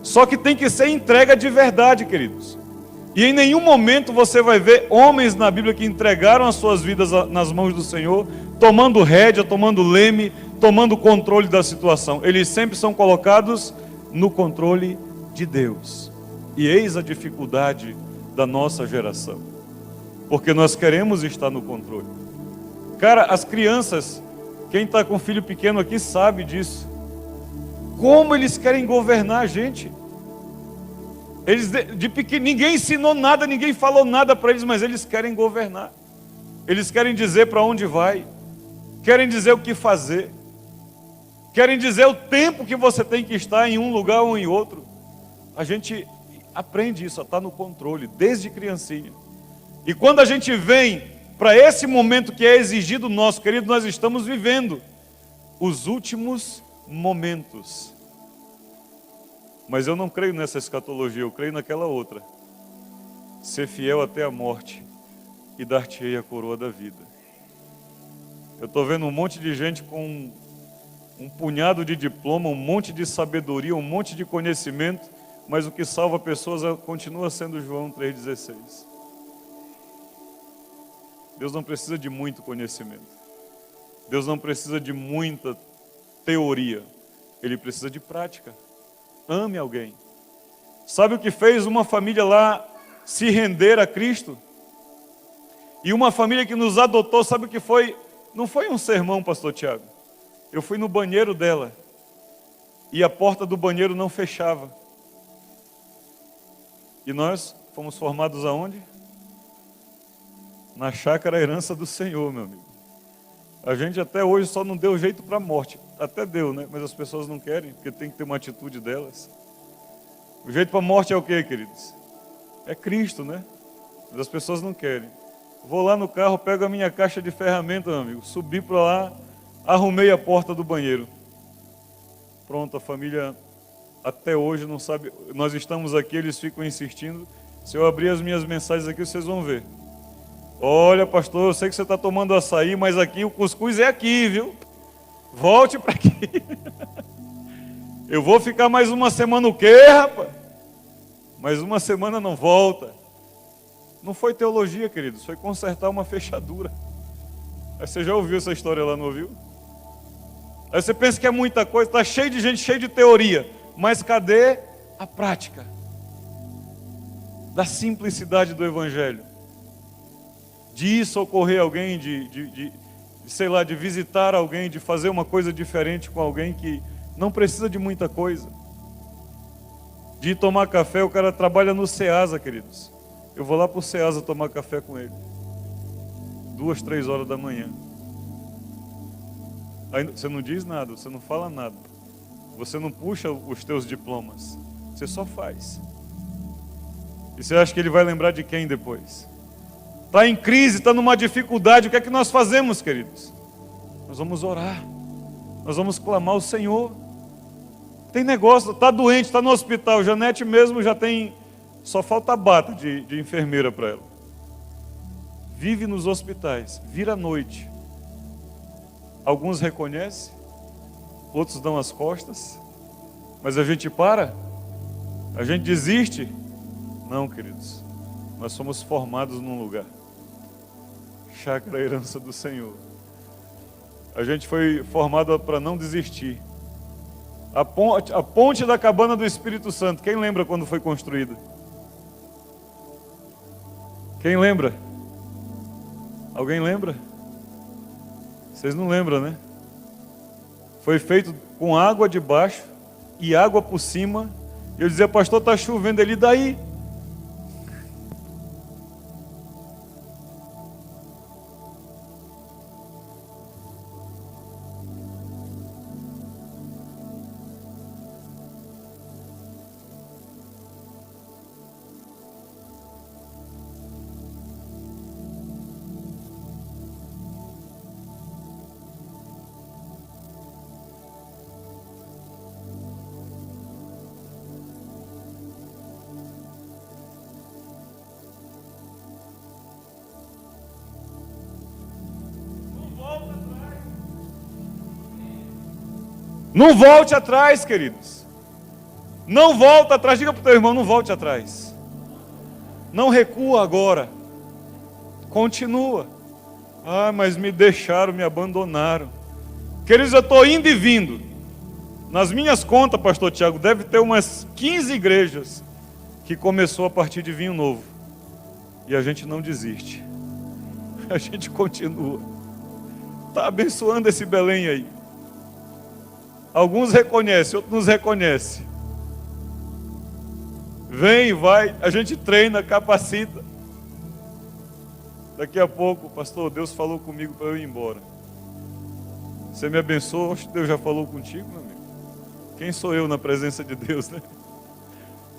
Só que tem que ser entrega de verdade, queridos. E em nenhum momento você vai ver homens na Bíblia que entregaram as suas vidas nas mãos do Senhor, tomando rédea, tomando leme, tomando controle da situação. Eles sempre são colocados no controle de Deus. E eis a dificuldade da nossa geração, porque nós queremos estar no controle. Cara, as crianças, quem está com filho pequeno aqui sabe disso. Como eles querem governar a gente. Eles de pequeno, ninguém ensinou nada, ninguém falou nada para eles, mas eles querem governar. Eles querem dizer para onde vai, querem dizer o que fazer, querem dizer o tempo que você tem que estar em um lugar ou em outro. A gente aprende isso, a estar no controle, desde criancinha. E quando a gente vem para esse momento que é exigido nosso, querido, nós estamos vivendo os últimos momentos. Mas eu não creio nessa escatologia, eu creio naquela outra. Ser fiel até a morte e dar-te-ei a coroa da vida. Eu estou vendo um monte de gente com um punhado de diploma, um monte de sabedoria, um monte de conhecimento, mas o que salva pessoas continua sendo João 3,16. Deus não precisa de muito conhecimento. Deus não precisa de muita teoria. Ele precisa de prática. Ame alguém. Sabe o que fez uma família lá se render a Cristo? E uma família que nos adotou, sabe o que foi? Não foi um sermão, pastor Tiago. Eu fui no banheiro dela e a porta do banheiro não fechava. E nós fomos formados aonde? Na chácara Herança do Senhor, meu amigo. A gente até hoje só não deu jeito para a morte. Até deu, né? Mas as pessoas não querem, porque tem que ter uma atitude delas. O jeito para a morte é o quê, queridos? É Cristo, né? Mas as pessoas não querem. Vou lá no carro, pego a minha caixa de ferramenta, meu amigo. Subi para lá, arrumei a porta do banheiro. Pronto, a família até hoje não sabe. Nós estamos aqui, eles ficam insistindo. Se eu abrir as minhas mensagens aqui, vocês vão ver. Olha, pastor, eu sei que você está tomando açaí, mas aqui o cuscuz é aqui, viu? Volte para aqui. Eu vou ficar mais uma semana o quê, rapaz? Mais uma semana não volta. Não foi teologia, queridos, foi consertar uma fechadura. Aí você já ouviu essa história lá, não ouviu? Aí você pensa que é muita coisa, está cheio de gente, cheio de teoria. Mas cadê a prática? Da simplicidade do Evangelho. De ir socorrer alguém, sei lá, de visitar alguém, de fazer uma coisa diferente com alguém que não precisa de muita coisa. De ir tomar café, o cara trabalha no Ceasa, queridos. Eu vou lá para o Ceasa tomar café com ele. 2, 3 horas da manhã. Aí você não diz nada, você não fala nada. Você não puxa os teus diplomas. Você só faz. E você acha que ele vai lembrar de quem depois? Está em crise, está numa dificuldade, o que é que nós fazemos, queridos? Nós vamos orar, nós vamos clamar ao Senhor. Tem negócio, está doente, está no hospital. Janete mesmo já tem, só falta a bata de enfermeira para ela. Vive nos hospitais, vira à noite. Alguns reconhecem, outros dão as costas, mas a gente para? A gente desiste? Não, queridos, nós somos formados num lugar. Chácara Herança do Senhor. A gente foi formado para não desistir. A ponte da cabana do Espírito Santo, quem lembra quando foi construída? Quem lembra? Alguém lembra? Vocês não lembram, né? Foi feito com água debaixo e água por cima. Eu dizia, pastor, está chovendo. Ele, daí? Não volte atrás, queridos. Não volta atrás. Diga para o teu irmão, não volte atrás. Não recua agora. Continua. Ah, mas me deixaram, me abandonaram. Queridos, eu estou indo e vindo. Nas minhas contas, pastor Tiago, deve ter umas 15 igrejas que começou a partir de vinho novo. E a gente não desiste. A gente continua. Está abençoando esse Belém aí. Alguns reconhecem, outros nos reconhecem. Vem e vai, a gente treina, capacita. Daqui a pouco, pastor, Deus falou comigo para eu ir embora. Você me abençoou, acho que Deus já falou contigo, meu amigo. Quem sou eu na presença de Deus, né?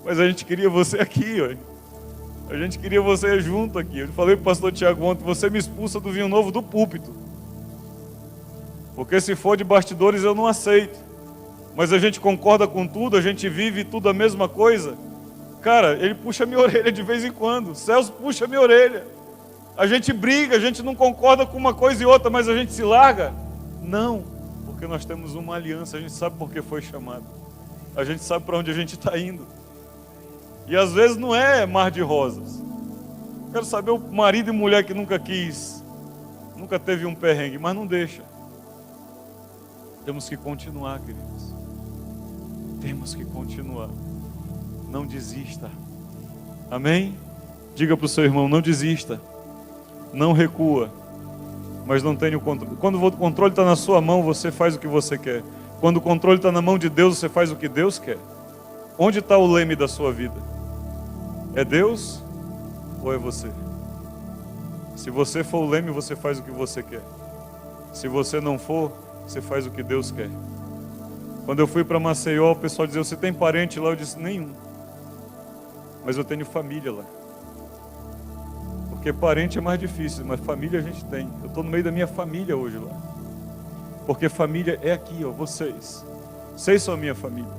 Mas a gente queria você aqui, ó. A gente queria você junto aqui. Eu falei para o pastor Tiago ontem, você me expulsa do vinho novo do púlpito. Porque se for de bastidores eu não aceito. Mas a gente concorda com tudo, a gente vive tudo a mesma coisa. Cara, ele puxa minha orelha de vez em quando. Celso puxa minha orelha. A gente briga, a gente não concorda com uma coisa e outra, mas a gente se larga? Não, porque nós temos uma aliança, a gente sabe por que foi chamado. A gente sabe para onde a gente está indo. E às vezes não é mar de rosas. Quero saber o marido e mulher que nunca quis, nunca teve um perrengue, mas não deixa. Temos que continuar, queridos. Temos que continuar. Não desista. Amém? Diga para o seu irmão, não desista. Não recua. Mas não tenha o controle. Quando o controle está na sua mão, você faz o que você quer. Quando o controle está na mão de Deus, você faz o que Deus quer. Onde está o leme da sua vida? É Deus ou é você? Se você for o leme, você faz o que você quer. Se você não for, você faz o que Deus quer. Quando eu fui para Maceió, o pessoal dizia, você tem parente lá? Eu disse, nenhum. Mas eu tenho família lá. Porque parente é mais difícil, mas família a gente tem. Eu estou no meio da minha família hoje lá. Porque família é aqui, ó, vocês. Vocês são a minha família.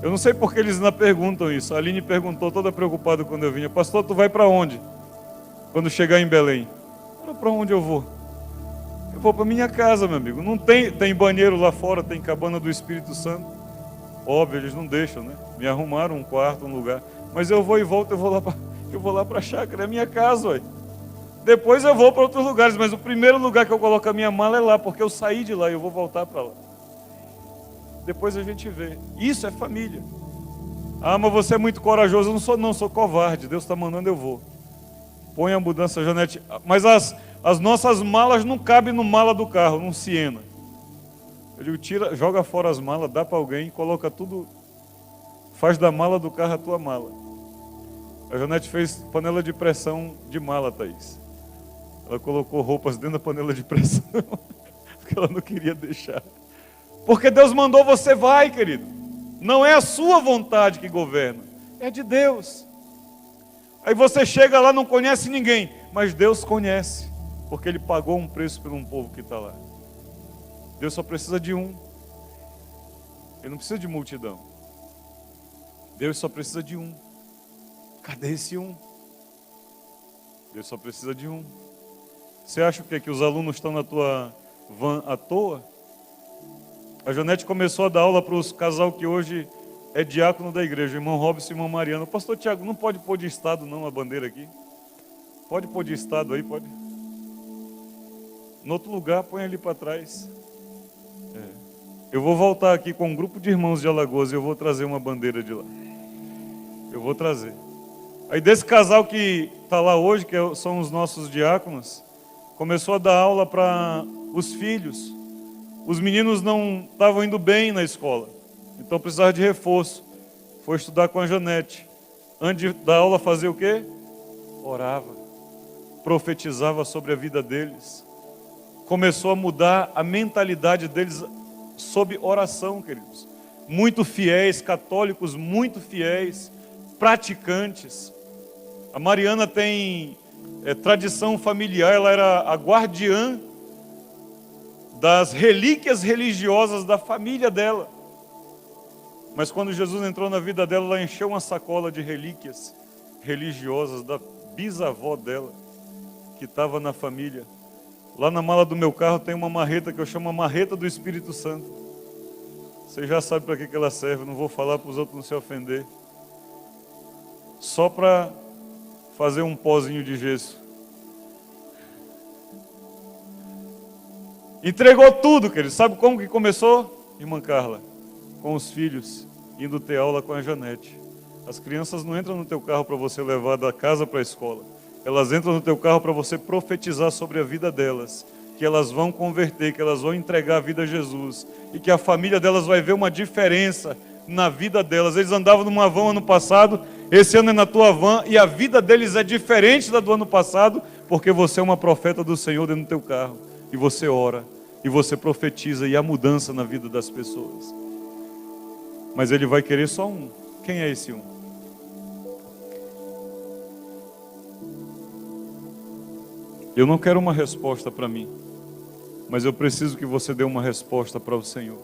Eu não sei porque eles ainda perguntam isso. A Aline perguntou, toda preocupada quando eu vinha. Pastor, tu vai para onde? Quando chegar em Belém. Para onde eu vou? Eu vou para minha casa, meu amigo. Não tem banheiro lá fora, tem cabana do Espírito Santo. Óbvio, eles não deixam, né? Me arrumaram um quarto, um lugar. Mas eu vou e volto, eu vou lá para a chácara, é a minha casa, ué. Depois eu vou para outros lugares, mas o primeiro lugar que eu coloco a minha mala é lá, porque eu saí de lá e eu vou voltar para lá. Depois a gente vê. Isso é família. Ah, mas você é muito corajoso. Eu não, sou covarde. Deus está mandando, eu vou. Põe a mudança, Janete. Mas as nossas malas não cabem no mala do carro, num Siena. Ele tira, joga fora as malas, dá para alguém, coloca tudo, faz da mala do carro a tua mala. A Janete fez panela de pressão de mala, Thaís. Ela colocou roupas dentro da panela de pressão, porque ela não queria deixar. Porque Deus mandou, você vai, querido. Não é a sua vontade que governa, é de Deus. Aí você chega lá, não conhece ninguém, mas Deus conhece, porque Ele pagou um preço por um povo que está lá. Deus só precisa de um. Ele não precisa de multidão. Deus só precisa de um. Cadê esse um? Deus só precisa de um. Você acha o quê? Que os alunos estão na tua van à toa? A Janete começou a dar aula para os casal que hoje é diácono da igreja, irmão Robson e irmão Mariano. Pastor Tiago, não pode pôr de estado não a bandeira aqui? Pode pôr de estado aí, pode? No outro lugar, põe ali para trás. Eu vou voltar aqui com um grupo de irmãos de Alagoas e eu vou trazer uma bandeira de lá. Eu vou trazer. Aí desse casal que está lá hoje, que são os nossos diáconos, começou a dar aula para os filhos. Os meninos não estavam indo bem na escola, então precisava de reforço. Foi estudar com a Janete. Antes de dar aula, fazia o quê? Orava, profetizava sobre a vida deles. Começou a mudar a mentalidade deles sob oração, queridos. Muito fiéis, católicos muito fiéis, praticantes. A Mariana tem tradição familiar, ela era a guardiã das relíquias religiosas da família dela. Mas quando Jesus entrou na vida dela, ela encheu uma sacola de relíquias religiosas da bisavó dela, que estava na família. Lá na mala do meu carro tem uma marreta que eu chamo a marreta do Espírito Santo. Você já sabe para que ela serve, não vou falar para os outros não se ofender. Só para fazer um pozinho de gesso. Entregou tudo, querido. Sabe como que começou? Irmã Carla, com os filhos, indo ter aula com a Janete. As crianças não entram no teu carro para você levar da casa para a escola. Elas entram no teu carro para você profetizar sobre a vida delas. Que elas vão converter, que elas vão entregar a vida a Jesus. E que a família delas vai ver uma diferença na vida delas. Eles andavam numa van ano passado, esse ano é na tua van, e a vida deles é diferente da do ano passado, porque você é uma profeta do Senhor dentro do teu carro. E você ora, e você profetiza, e há mudança na vida das pessoas. Mas Ele vai querer só um. Quem é esse um? Eu não quero uma resposta para mim, mas eu preciso que você dê uma resposta para o Senhor.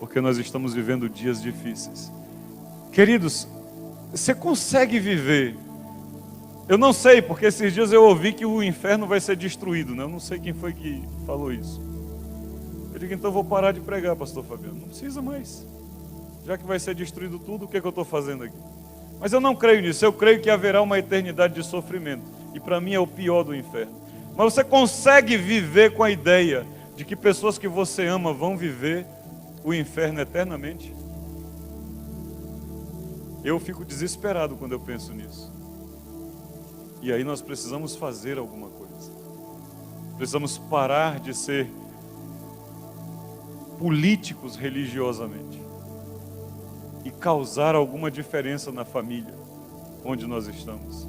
Porque nós estamos vivendo dias difíceis. Queridos, você consegue viver? Eu não sei, porque esses dias eu ouvi que o inferno vai ser destruído, né? Eu não sei quem foi que falou isso. Eu digo, então eu vou parar de pregar, pastor Fabiano. Não precisa mais. Já que vai ser destruído tudo, o que é que eu estou fazendo aqui? Mas eu não creio nisso. Eu creio que haverá uma eternidade de sofrimento. E para mim é o pior do inferno. Mas você consegue viver com a ideia de que pessoas que você ama vão viver o inferno eternamente? Eu fico desesperado quando eu penso nisso. E aí nós precisamos fazer alguma coisa. Precisamos parar de ser políticos religiosamente e causar alguma diferença na família onde nós estamos,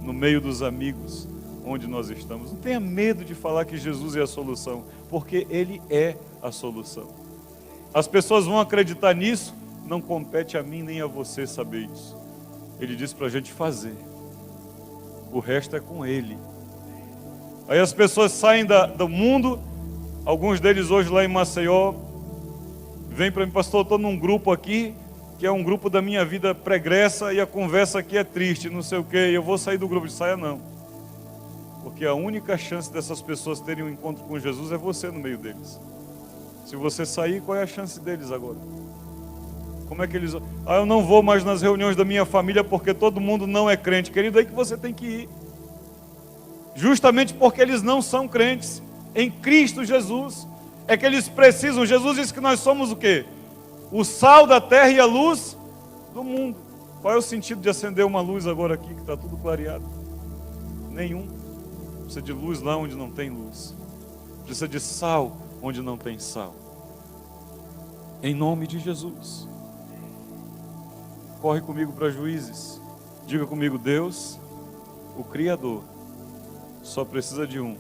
no meio dos amigos onde nós estamos. Não tenha medo de falar que Jesus é a solução, porque Ele é a solução. As pessoas vão acreditar nisso, não compete a mim nem a você saber isso. Ele diz para a gente fazer. O resto é com Ele. Aí as pessoas saem do mundo, alguns deles hoje lá em Maceió, vêm para mim, pastor, eu estou num grupo aqui, que é um grupo da minha vida pregressa, e a conversa aqui é triste, não sei o quê, e eu vou sair do grupo. De saia não. Porque a única chance dessas pessoas terem um encontro com Jesus é você no meio deles. Se você sair, qual é a chance deles agora? Como é que eles... eu não vou mais nas reuniões da minha família porque todo mundo não é crente. Querido, é aí que você tem que ir. Justamente porque eles não são crentes em Cristo Jesus. É que eles precisam... Jesus disse que nós somos o quê? O sal da terra e a luz do mundo. Qual é o sentido de acender uma luz agora aqui, que está tudo clareado? Nenhum. Precisa de luz lá onde não tem luz. Precisa de sal onde não tem sal. Em nome de Jesus. Corre comigo para Juízes. Diga comigo, Deus, o Criador, só precisa de um.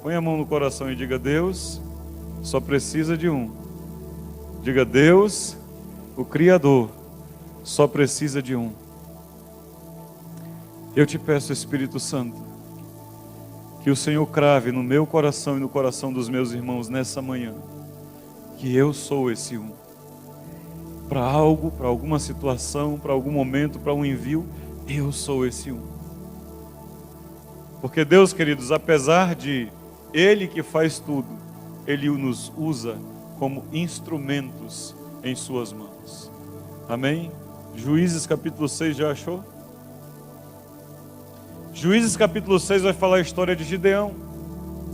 Põe a mão no coração e diga, Deus, só precisa de um. Diga, Deus, o Criador, só precisa de um. Eu te peço, Espírito Santo, que o Senhor crave no meu coração e no coração dos meus irmãos nessa manhã, que eu sou esse um. Para algo, para alguma situação, para algum momento, para um envio, eu sou esse um. Porque Deus, queridos, apesar de Ele que faz tudo, Ele nos usa como instrumentos em suas mãos. Amém? Juízes capítulo 6, já achou? Juízes capítulo 6 vai falar a história de Gideão.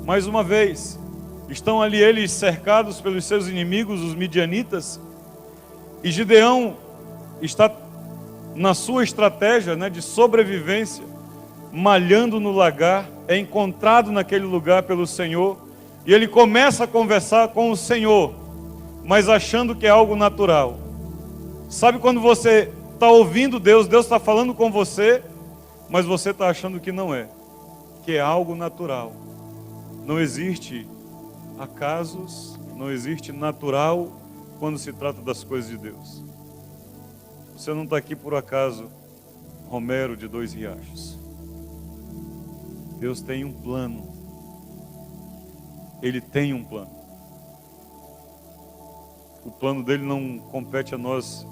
Mais uma vez, estão ali eles cercados pelos seus inimigos, os midianitas, e Gideão está na sua estratégia, de sobrevivência, malhando no lagar, é encontrado naquele lugar pelo Senhor, e ele começa a conversar com o Senhor, mas achando que é algo natural. Sabe quando você está ouvindo Deus, Deus está falando com você, mas você está achando que não é, que é algo natural. Não existe acasos, não existe natural quando se trata das coisas de Deus. Você não está aqui por acaso, Romero de Dois Riachos. Deus tem um plano. Ele tem um plano. O plano dele não compete a nós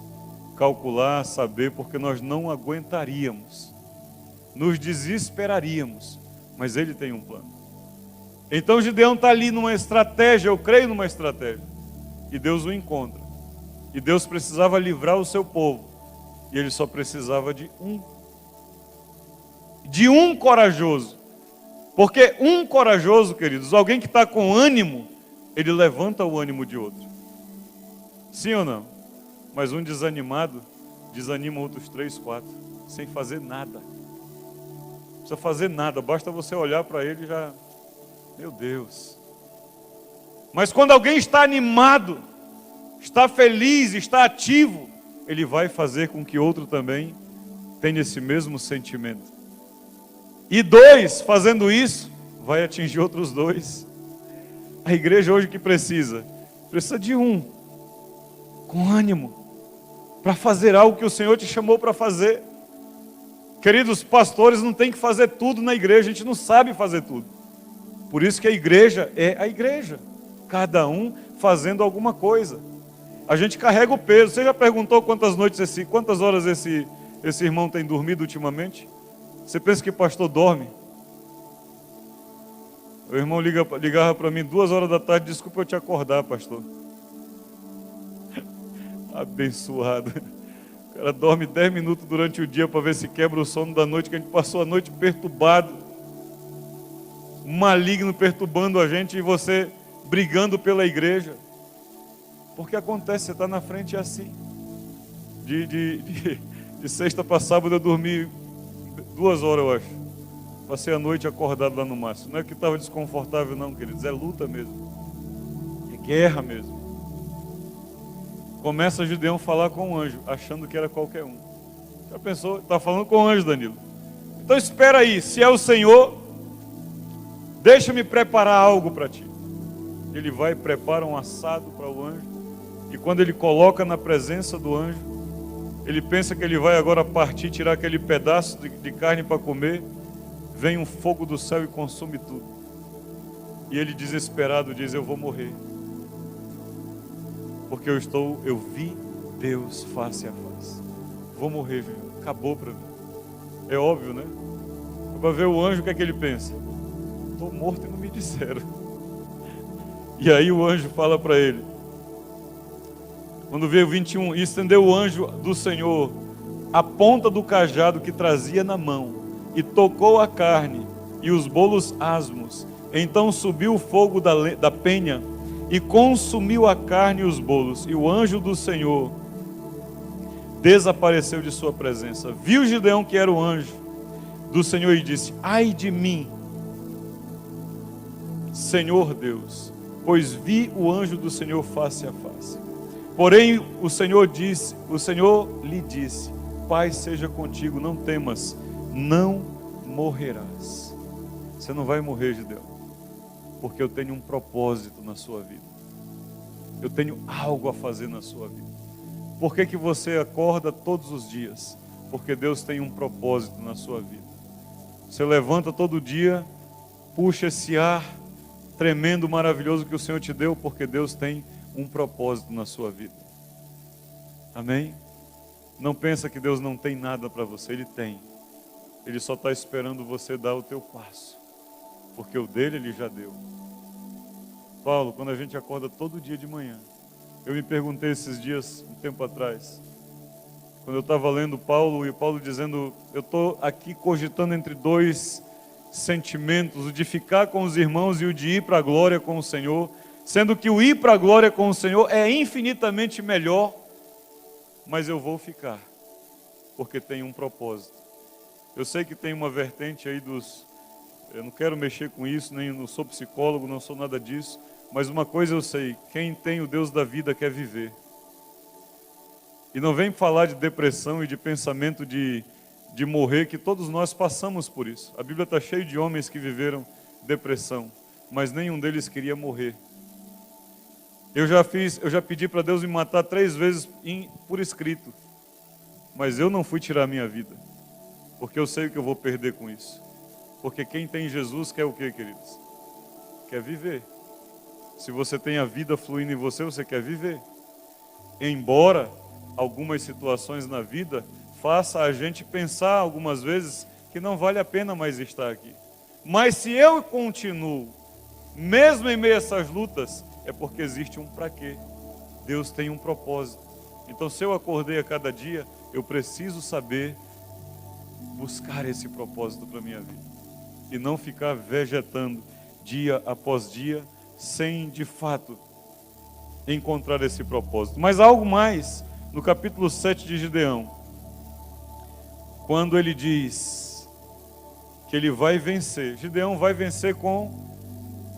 calcular, saber, porque nós não aguentaríamos. Nos desesperaríamos. Mas ele tem um plano. Então Gideão está ali numa estratégia, eu creio numa estratégia. e Deus o encontra. E Deus precisava livrar o seu povo. E ele só precisava de um. De um corajoso. Porque um corajoso, queridos, alguém que está com ânimo, ele levanta o ânimo de outro. Sim ou não? Mas um desanimado, desanima outros 3, 4, sem fazer nada. Não precisa fazer nada, basta você olhar para ele e já... Meu Deus. Mas quando alguém está animado, está feliz, está ativo, ele vai fazer com que outro também tenha esse mesmo sentimento. E 2, fazendo isso, vai atingir outros 2. A igreja hoje que precisa de um, com ânimo, para fazer algo que o Senhor te chamou para fazer. Queridos, pastores não tem que fazer tudo na igreja, a gente não sabe fazer tudo. Por isso que a igreja é a igreja, cada um fazendo alguma coisa. A gente carrega o peso. Você já perguntou quantas horas esse irmão tem dormido ultimamente? Você pensa que o pastor dorme? O irmão ligava para mim 2 horas da tarde, desculpa eu te acordar, pastor. Abençoado. O cara dorme 10 minutos durante o dia para ver se quebra o sono da noite, que a gente passou a noite perturbado, maligno perturbando a gente e você brigando pela igreja. Porque acontece, você está na frente é assim. De sexta para sábado eu dormi 2 horas, eu acho. Passei a noite acordado lá no máximo. Não é que estava desconfortável não, queridos, é luta mesmo. É guerra mesmo. Começa Gideão a falar com o anjo, achando que era qualquer um. Já pensou? Está falando com o anjo, Danilo. Então espera aí, se é o Senhor, deixa-me preparar algo para ti. Ele vai e prepara um assado para o anjo. E quando ele coloca na presença do anjo, ele pensa que ele vai agora partir, tirar aquele pedaço de carne para comer. Vem um fogo do céu e consome tudo. E ele desesperado diz, eu vou morrer. Porque eu vi Deus face a face. Vou morrer, viu? Acabou para mim. É óbvio, né? Para ver o anjo, o que é que ele pensa? Estou morto e não me disseram. E aí o anjo fala para ele. Quando veio 21, e estendeu o anjo do Senhor a ponta do cajado que trazia na mão, e tocou a carne e os bolos asmos. Então subiu o fogo da penha, e consumiu a carne e os bolos. E o anjo do Senhor desapareceu de sua presença. Viu Gideão que era o anjo do Senhor e disse, ai de mim, Senhor Deus, pois vi o anjo do Senhor face a face. Porém o Senhor lhe disse, paz seja contigo, não temas, não morrerás. Você não vai morrer, Gideão, porque eu tenho um propósito na sua vida. Eu tenho algo a fazer na sua vida. Por que você acorda todos os dias? Porque Deus tem um propósito na sua vida. Você levanta todo dia, puxa esse ar tremendo, maravilhoso que o Senhor te deu, porque Deus tem um propósito na sua vida. Amém? Não pensa que Deus não tem nada para você, Ele tem. Ele só está esperando você dar o teu passo, porque o dele Ele já deu. Paulo, quando a gente acorda todo dia de manhã, eu me perguntei esses dias, um tempo atrás, quando eu estava lendo Paulo, e Paulo dizendo, eu estou aqui cogitando entre 2 sentimentos, o de ficar com os irmãos e o de ir para a glória com o Senhor, sendo que o ir para a glória com o Senhor é infinitamente melhor, mas eu vou ficar, porque tem um propósito. Eu sei que tem uma vertente aí eu não quero mexer com isso, nem não sou psicólogo, não sou nada disso, mas uma coisa eu sei, quem tem o Deus da vida quer viver. E não vem falar de depressão e de pensamento de morrer, que todos nós passamos por isso. A Bíblia está cheia de homens que viveram depressão, mas nenhum deles queria morrer. Eu já pedi para Deus me matar 3 vezes por escrito, mas eu não fui tirar a minha vida, porque eu sei o que eu vou perder com isso. Porque quem tem Jesus quer o quê, queridos? Quer viver. Se você tem a vida fluindo em você, você quer viver. Embora algumas situações na vida faça a gente pensar algumas vezes que não vale a pena mais estar aqui. Mas se eu continuo, mesmo em meio a essas lutas, é porque existe um para quê. Deus tem um propósito. Então, se eu acordei a cada dia, eu preciso saber buscar esse propósito para a minha vida. E não ficar vegetando dia após dia, sem de fato encontrar esse propósito. Mas há algo mais no capítulo 7 de Gideão, quando ele diz que ele vai vencer. Gideão vai vencer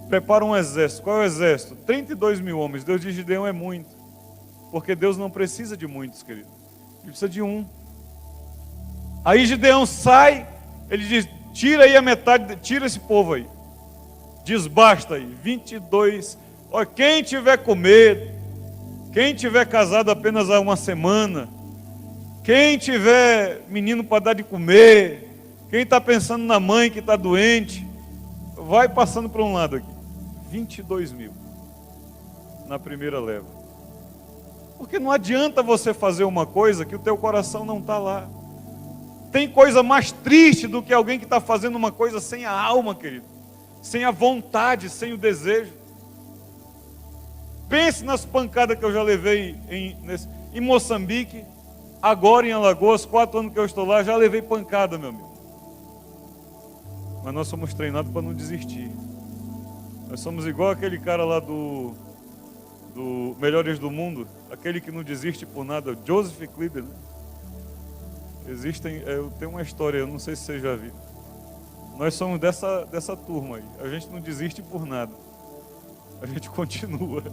prepara um exército. Qual é o exército? 32 mil homens. Deus diz: Gideão é muito, porque Deus não precisa de muitos, querido. Ele precisa de um. Aí Gideão sai, ele diz: tira aí a metade, tira esse povo aí, desbasta aí, 22. Ó, quem tiver com medo, quem tiver casado apenas há uma semana, quem tiver menino para dar de comer, quem está pensando na mãe que está doente, vai passando para um lado aqui. 22 mil na primeira leva. Porque não adianta você fazer uma coisa que o teu coração não está lá. Tem coisa mais triste do que alguém que está fazendo uma coisa sem a alma, querido, sem a vontade, sem o desejo. Pense nas pancadas que eu já levei em Moçambique, agora em Alagoas, 4 anos que eu estou lá, já levei pancada, meu amigo. Mas nós somos treinados para não desistir. Nós somos igual aquele cara lá do Melhores do Mundo, aquele que não desiste por nada, Joseph Kleber, né? Eu tenho uma história, eu não sei se você já viu. Nós somos dessa turma aí. A gente não desiste por nada. A gente continua.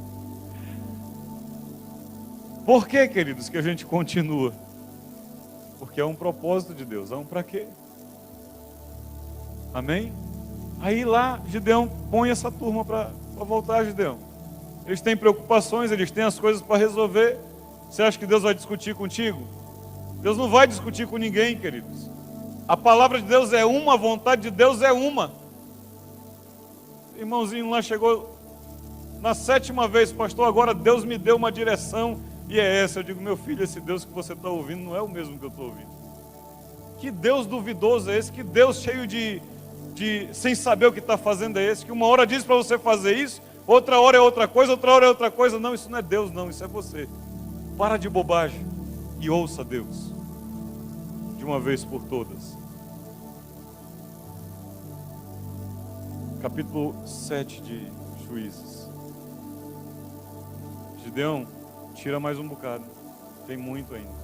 Por que, queridos, que a gente continua? Porque é um propósito de Deus. É um para quê? Amém? Aí lá, Gideão põe essa turma para voltar, Gideão. Eles têm preocupações, eles têm as coisas para resolver. Você acha que Deus vai discutir contigo? Deus não vai discutir com ninguém, queridos. A palavra de Deus é uma, a vontade de Deus é uma. Irmãozinho lá chegou na 7ª vez: pastor, agora Deus me deu uma direção e é essa. Eu digo: meu filho, esse Deus que você está ouvindo não é o mesmo que eu estou ouvindo. Que Deus duvidoso é esse? Que Deus cheio de sem saber o que está fazendo é esse? Que uma hora diz para você fazer isso, outra hora é outra coisa, outra hora é outra coisa. Não, isso não é Deus não, isso é você. Para de bobagem e ouça Deus de uma vez por todas. Capítulo 7 de Juízes. Gideão tira mais um bocado, tem muito ainda.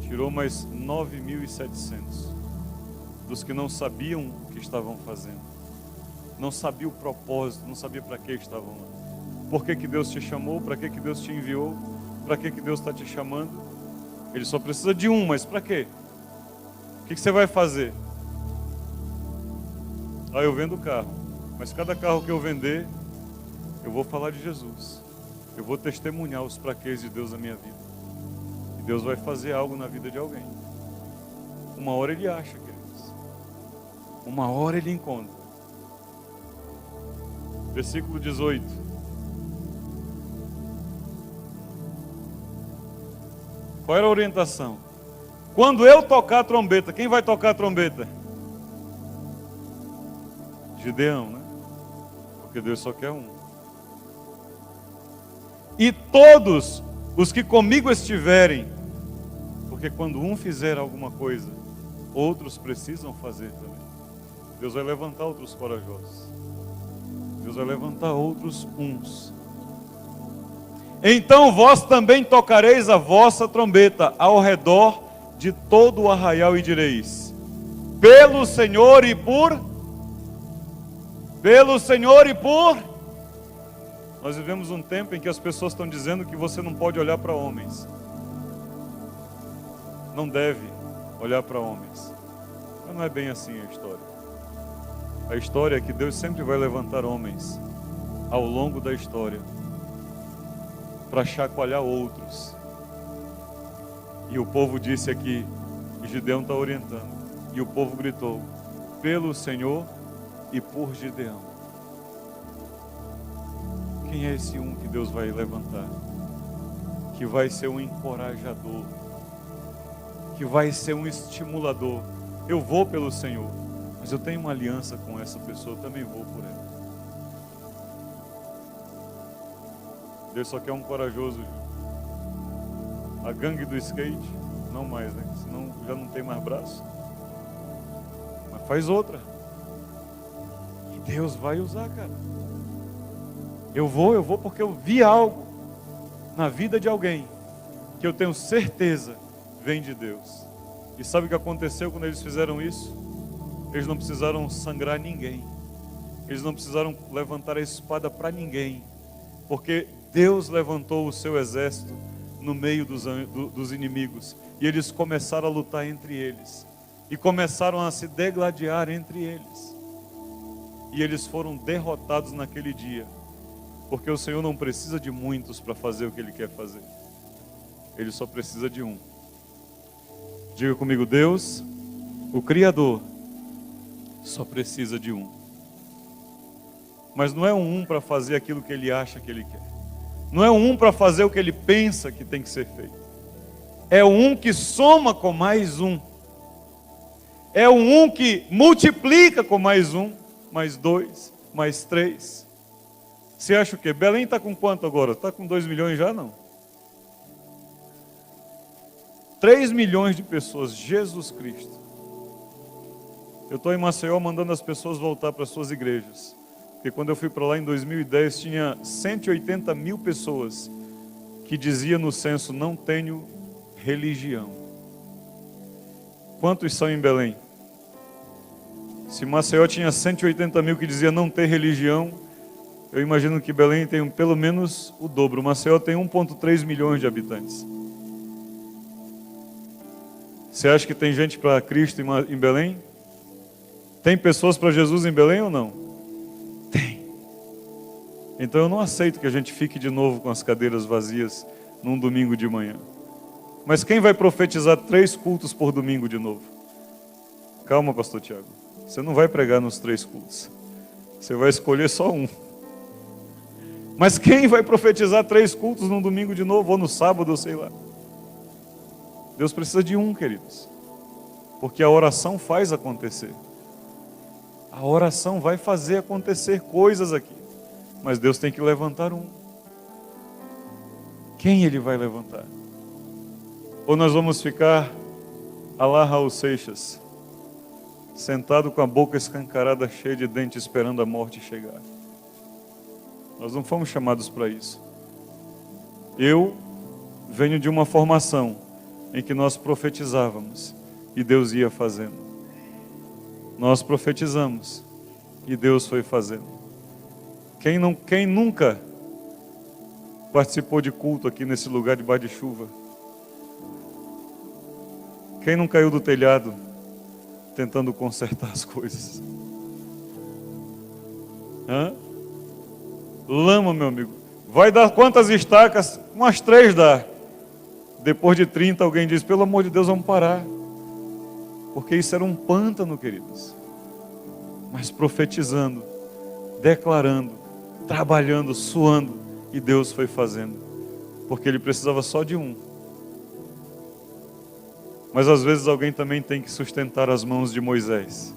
Tirou mais 9.700 dos que não sabiam o que estavam fazendo, não sabia o propósito, não sabia para que estavam lá. Por que Deus te chamou? Para que Deus te enviou? Para que Deus está te chamando? Ele só precisa de um, mas para quê? O que você vai fazer? Ah, eu vendo carro, mas cada carro que eu vender, eu vou falar de Jesus. Eu vou testemunhar os praquês de Deus na minha vida. E Deus vai fazer algo na vida de alguém. Uma hora Ele acha, queridos. Uma hora Ele encontra. Versículo 18. Qual era a orientação? Quando eu tocar a trombeta, quem vai tocar a trombeta? Gideão, né? Porque Deus só quer um. E todos os que comigo estiverem, porque quando um fizer alguma coisa, outros precisam fazer também. Deus vai levantar outros corajosos. Deus vai levantar outros uns. Então vós também tocareis a vossa trombeta ao redor de todo o arraial e direis: pelo Senhor e por... Pelo Senhor e por... Nós vivemos um tempo em que as pessoas estão dizendo que você não pode olhar para homens. Não deve olhar para homens. Mas não é bem assim a história. A história é que Deus sempre vai levantar homens ao longo da história para chacoalhar outros. E o povo disse aqui, e Gideão está orientando, e o povo gritou: pelo Senhor e por Gideão. Quem é esse um que Deus vai levantar? Que vai ser um encorajador, que vai ser um estimulador. Eu vou pelo Senhor, mas eu tenho uma aliança com essa pessoa, eu também vou por ela. Deus só quer um corajoso. A gangue do skate, não mais, né? Senão já não tem mais braço. Mas faz outra. E Deus vai usar, cara. Eu vou porque eu vi algo na vida de alguém que eu tenho certeza vem de Deus. E sabe o que aconteceu quando eles fizeram isso? Eles não precisaram sangrar ninguém. Eles não precisaram levantar a espada para ninguém. Porque Deus levantou o seu exército no meio dos inimigos. E eles começaram a lutar entre eles. E começaram a se degladiar entre eles. E eles foram derrotados naquele dia. Porque o Senhor não precisa de muitos para fazer o que Ele quer fazer. Ele só precisa de um. Diga comigo, Deus, o Criador, só precisa de um. Mas não é um para fazer aquilo que Ele acha que Ele quer. Não é um para fazer o que Ele pensa que tem que ser feito. É um que soma com mais um. É um que multiplica com mais um, mais dois, mais três. Você acha o quê? Belém está com quanto agora? Está com 2 milhões já, não? 3 milhões de pessoas, Jesus Cristo. Eu estou em Maceió mandando as pessoas voltar para as suas igrejas. Porque quando eu fui para lá em 2010, tinha 180 mil pessoas que diziam no censo, não tenho religião. Quantos são em Belém? Se Maceió tinha 180 mil que diziam não ter religião, eu imagino que Belém tem pelo menos o dobro. Maceió tem 1,3 milhões de habitantes. Você acha que tem gente para Cristo em Belém? Tem pessoas para Jesus em Belém ou não? Tem. Então eu não aceito que a gente fique de novo com as cadeiras vazias num domingo de manhã. Mas quem vai profetizar 3 cultos por domingo de novo? Calma, pastor Tiago. Você não vai pregar nos 3 cultos. Você vai escolher só um. Mas quem vai profetizar 3 cultos num domingo de novo, ou no sábado, ou sei lá? Deus precisa de um, queridos. Porque a oração faz acontecer. A oração vai fazer acontecer coisas aqui. Mas Deus tem que levantar um. Quem Ele vai levantar? Ou nós vamos ficar à la Raul Seixas, sentado com a boca escancarada, cheia de dentes, esperando a morte chegar. Nós não fomos chamados para isso. Eu venho de uma formação em que nós profetizávamos e Deus ia fazendo. Nós profetizamos e Deus foi fazendo. Quem nunca participou de culto aqui nesse lugar debaixo de chuva? Quem não caiu do telhado tentando consertar as coisas? Hã? Lama, meu amigo. Vai dar quantas estacas? Umas 3 dá. Depois de 30, alguém diz, pelo amor de Deus, vamos parar. Porque isso era um pântano, queridos. Mas profetizando, declarando, trabalhando, suando, e Deus foi fazendo. Porque Ele precisava só de um. Mas às vezes alguém também tem que sustentar as mãos de Moisés.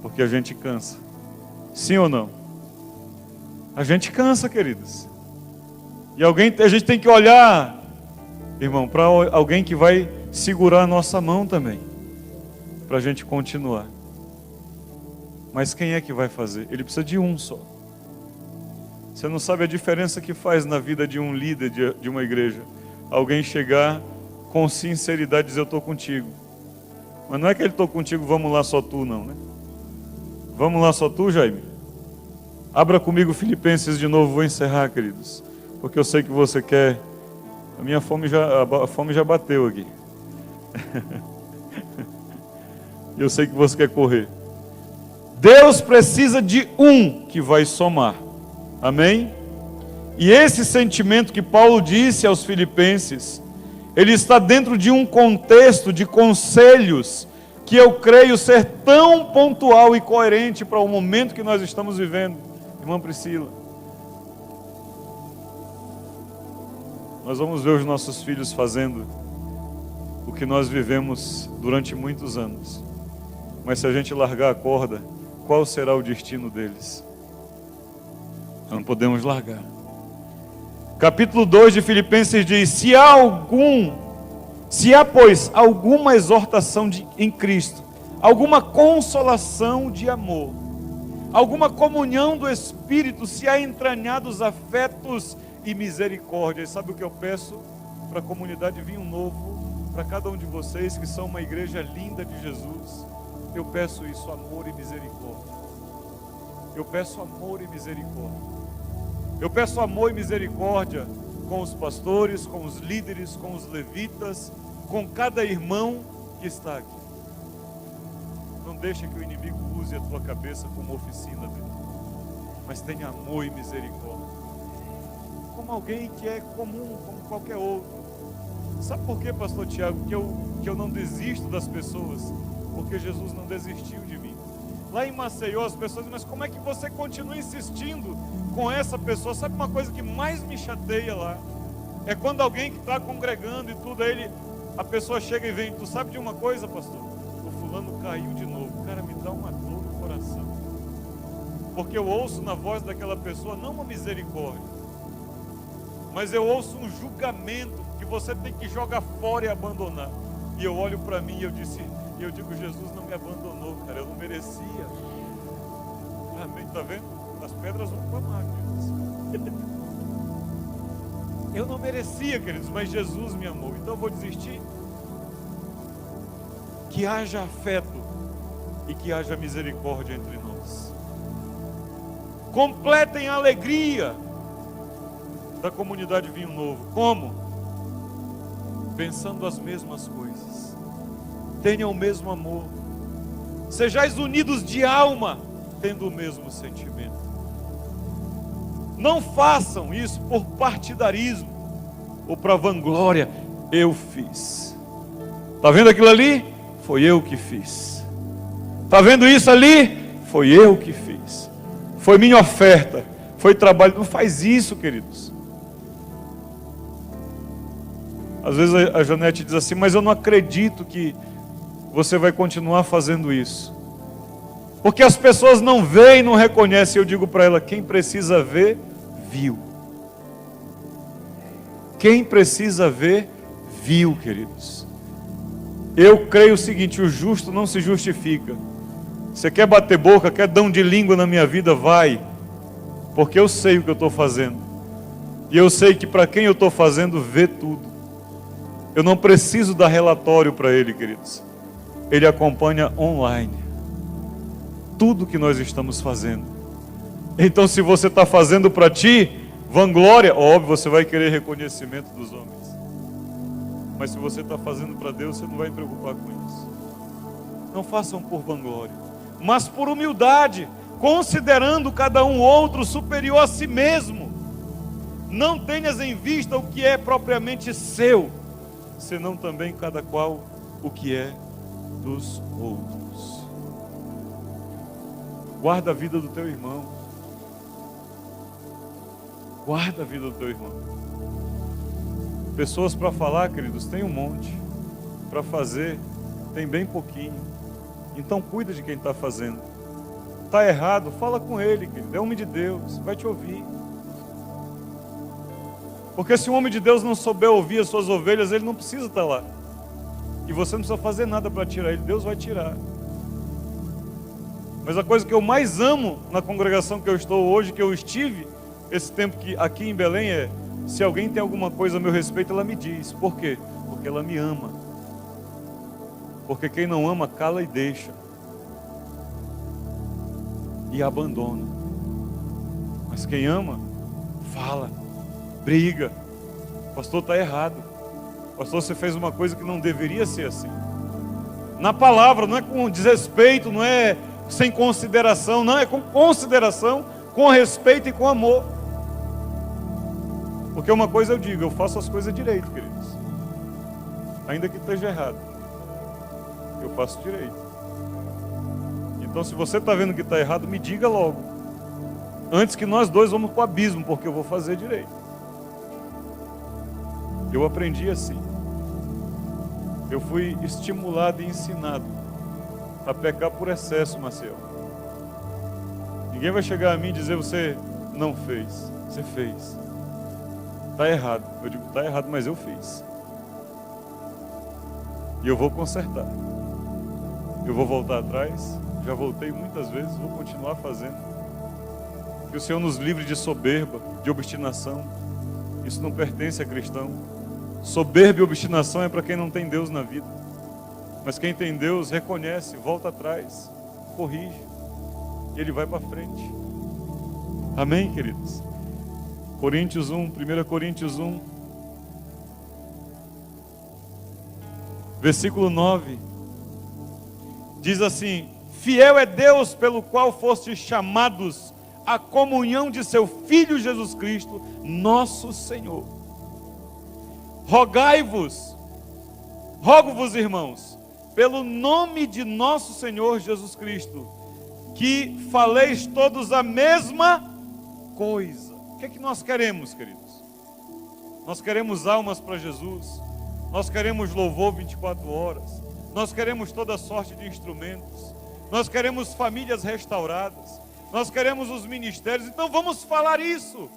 Porque a gente cansa. Sim ou não? A gente cansa, queridos. E a gente tem que olhar, irmão, para alguém que vai segurar a nossa mão também. Para a gente continuar. Mas quem é que vai fazer? Ele precisa de um só. Você não sabe a diferença que faz na vida de um líder de uma igreja. Alguém chegar com sinceridade e dizer, eu estou contigo. Mas não é que ele estou contigo, vamos lá só tu, não, né? Vamos lá só tu, Jaime? Abra comigo Filipenses de novo, vou encerrar, queridos. Porque eu sei que você quer. A fome já bateu aqui. Eu sei que você quer correr. Deus precisa de um que vai somar. Amém? E esse sentimento que Paulo disse aos Filipenses, ele está dentro de um contexto de conselhos que eu creio ser tão pontual e coerente para o momento que nós estamos vivendo. Irmã Priscila, nós vamos ver os nossos filhos fazendo o que nós vivemos durante muitos anos. Mas se a gente largar a corda, qual será o destino deles? Nós não podemos largar. Capítulo 2 de Filipenses diz: se há, pois, alguma exortação em Cristo, alguma consolação de amor, alguma comunhão do Espírito, se há entranhados afetos e misericórdia. E sabe o que eu peço para a comunidade Vinho Novo, para cada um de vocês que são uma igreja linda de Jesus? Eu peço isso, amor e misericórdia. Eu peço amor e misericórdia. Eu peço amor e misericórdia com os pastores, com os líderes, com os levitas, com cada irmão que está aqui. Não deixe que o inimigo use a tua cabeça como oficina dele, mas tenha amor e misericórdia, como alguém que é comum, como qualquer outro. Sabe por quê, pastor Tiago, que eu não desisto das pessoas? Porque Jesus não desistiu de mim. Lá em Maceió as pessoas dizem: mas como é que você continua insistindo com essa pessoa? Sabe uma coisa que mais me chateia lá? É quando alguém que está congregando e tudo, aí a pessoa chega e vem: tu sabe de uma coisa, pastor? O fulano caiu de novo. Cara, me dá uma dor no coração, porque eu ouço na voz daquela pessoa não uma misericórdia, mas eu ouço um julgamento que você tem que jogar fora e abandonar. E eu olho para mim e eu digo: Jesus não me abandonou, cara, eu não merecia. Amém, tá vendo? As pedras vão clamar, queridos. Eu não merecia, queridos, mas Jesus me amou. Então eu vou desistir? Que haja afeto e que haja misericórdia entre nós. Completem a alegria da comunidade Vinho Novo. Como? Pensando as mesmas coisas. Tenham o mesmo amor. Sejais unidos de alma, tendo o mesmo sentimento. Não façam isso por partidarismo ou para vanglória. Eu fiz. Está vendo aquilo ali? Foi eu que fiz. Está vendo isso ali? Foi eu que fiz. Foi minha oferta. Foi trabalho. Não faz isso, queridos. Às vezes a Janete diz assim: mas eu não acredito que você vai continuar fazendo isso, porque as pessoas não veem, não reconhecem. Eu digo para ela: quem precisa ver, viu. Quem precisa ver, viu, queridos. Eu creio o seguinte: o justo não se justifica. Você quer bater boca, quer dar um de língua na minha vida? Vai, porque eu sei o que eu estou fazendo, e eu sei que para quem eu estou fazendo, vê tudo. Eu não preciso dar relatório para ele, queridos. Ele acompanha online tudo que nós estamos fazendo. Então, se você está fazendo para ti, vanglória, óbvio, você vai querer reconhecimento dos homens. Mas se você está fazendo para Deus, você não vai se preocupar com isso. Não façam por vanglória, mas por humildade, considerando cada um outro superior a si mesmo. Não tenhas em vista o que é propriamente seu, senão também cada qual o que é dos outros. Guarda a vida do teu irmão. Guarda a vida do teu irmão. Pessoas para falar, queridos, tem um monte. Para fazer, tem bem pouquinho. Então cuida de quem está fazendo. Está errado, fala com ele, querido. É homem de Deus, vai te ouvir. Porque se o homem de Deus não souber ouvir as suas ovelhas, ele não precisa estar lá. E você não precisa fazer nada para tirar ele, Deus vai tirar. Mas a coisa que eu mais amo na congregação que eu estou hoje, que eu estive esse tempo que aqui em Belém, é: se alguém tem alguma coisa a meu respeito, ela me diz. Por quê? Porque ela me ama. Porque quem não ama, cala e deixa. E abandona. Mas quem ama, fala, briga. Pastor, está errado. Pastor, você fez uma coisa que não deveria ser assim. Na palavra, não é com desrespeito, não é sem consideração, não, é com consideração, com respeito e com amor. Porque uma coisa eu digo: eu faço as coisas direito, queridos. Ainda que esteja errado, eu faço direito. Então, se você está vendo que está errado, me diga logo, antes que nós dois vamos para o abismo, porque eu vou fazer direito. Eu aprendi assim. Eu fui estimulado e ensinado a pecar por excesso, Marcelo. Ninguém vai chegar a mim e dizer: você não fez. Você fez. Está errado. Eu digo, está errado, mas eu fiz. E eu vou consertar. Eu vou voltar atrás. Já voltei muitas vezes, vou continuar fazendo. Que o Senhor nos livre de soberba, de obstinação. Isso não pertence a cristão. Soberba e obstinação é para quem não tem Deus na vida. Mas quem tem Deus reconhece, volta atrás, corrige. E ele vai para frente. Amém, queridos? Coríntios 1, 1 Coríntios 1, versículo 9. Diz assim: fiel é Deus pelo qual fostes chamados à comunhão de seu Filho Jesus Cristo, nosso Senhor. Rogo-vos, irmãos, pelo nome de nosso Senhor Jesus Cristo, que faleis todos a mesma coisa. O que é que nós queremos, queridos? Nós queremos almas para Jesus, nós queremos louvor 24 horas, nós queremos toda sorte de instrumentos, nós queremos famílias restauradas, nós queremos os ministérios. Então vamos falar isso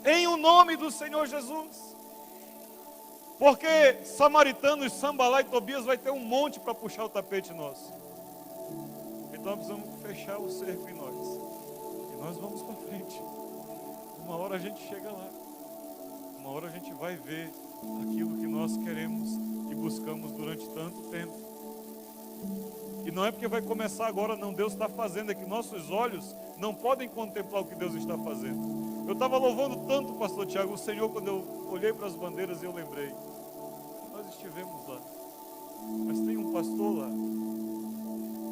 em o nome do Senhor Jesus. Porque samaritanos, Sambalá e Tobias vai ter um monte para puxar o tapete nosso. Então nós precisamos fechar o cerco em nós. E nós vamos para frente. Uma hora a gente chega lá. Uma hora a gente vai ver aquilo que nós queremos e buscamos durante tanto tempo. E não é porque vai começar agora, não. Deus está fazendo. É que nossos olhos não podem contemplar o que Deus está fazendo. Eu estava louvando tanto, pastor Tiago, o Senhor, quando eu olhei para as bandeiras e eu lembrei. Nós estivemos lá. Mas tem um pastor lá.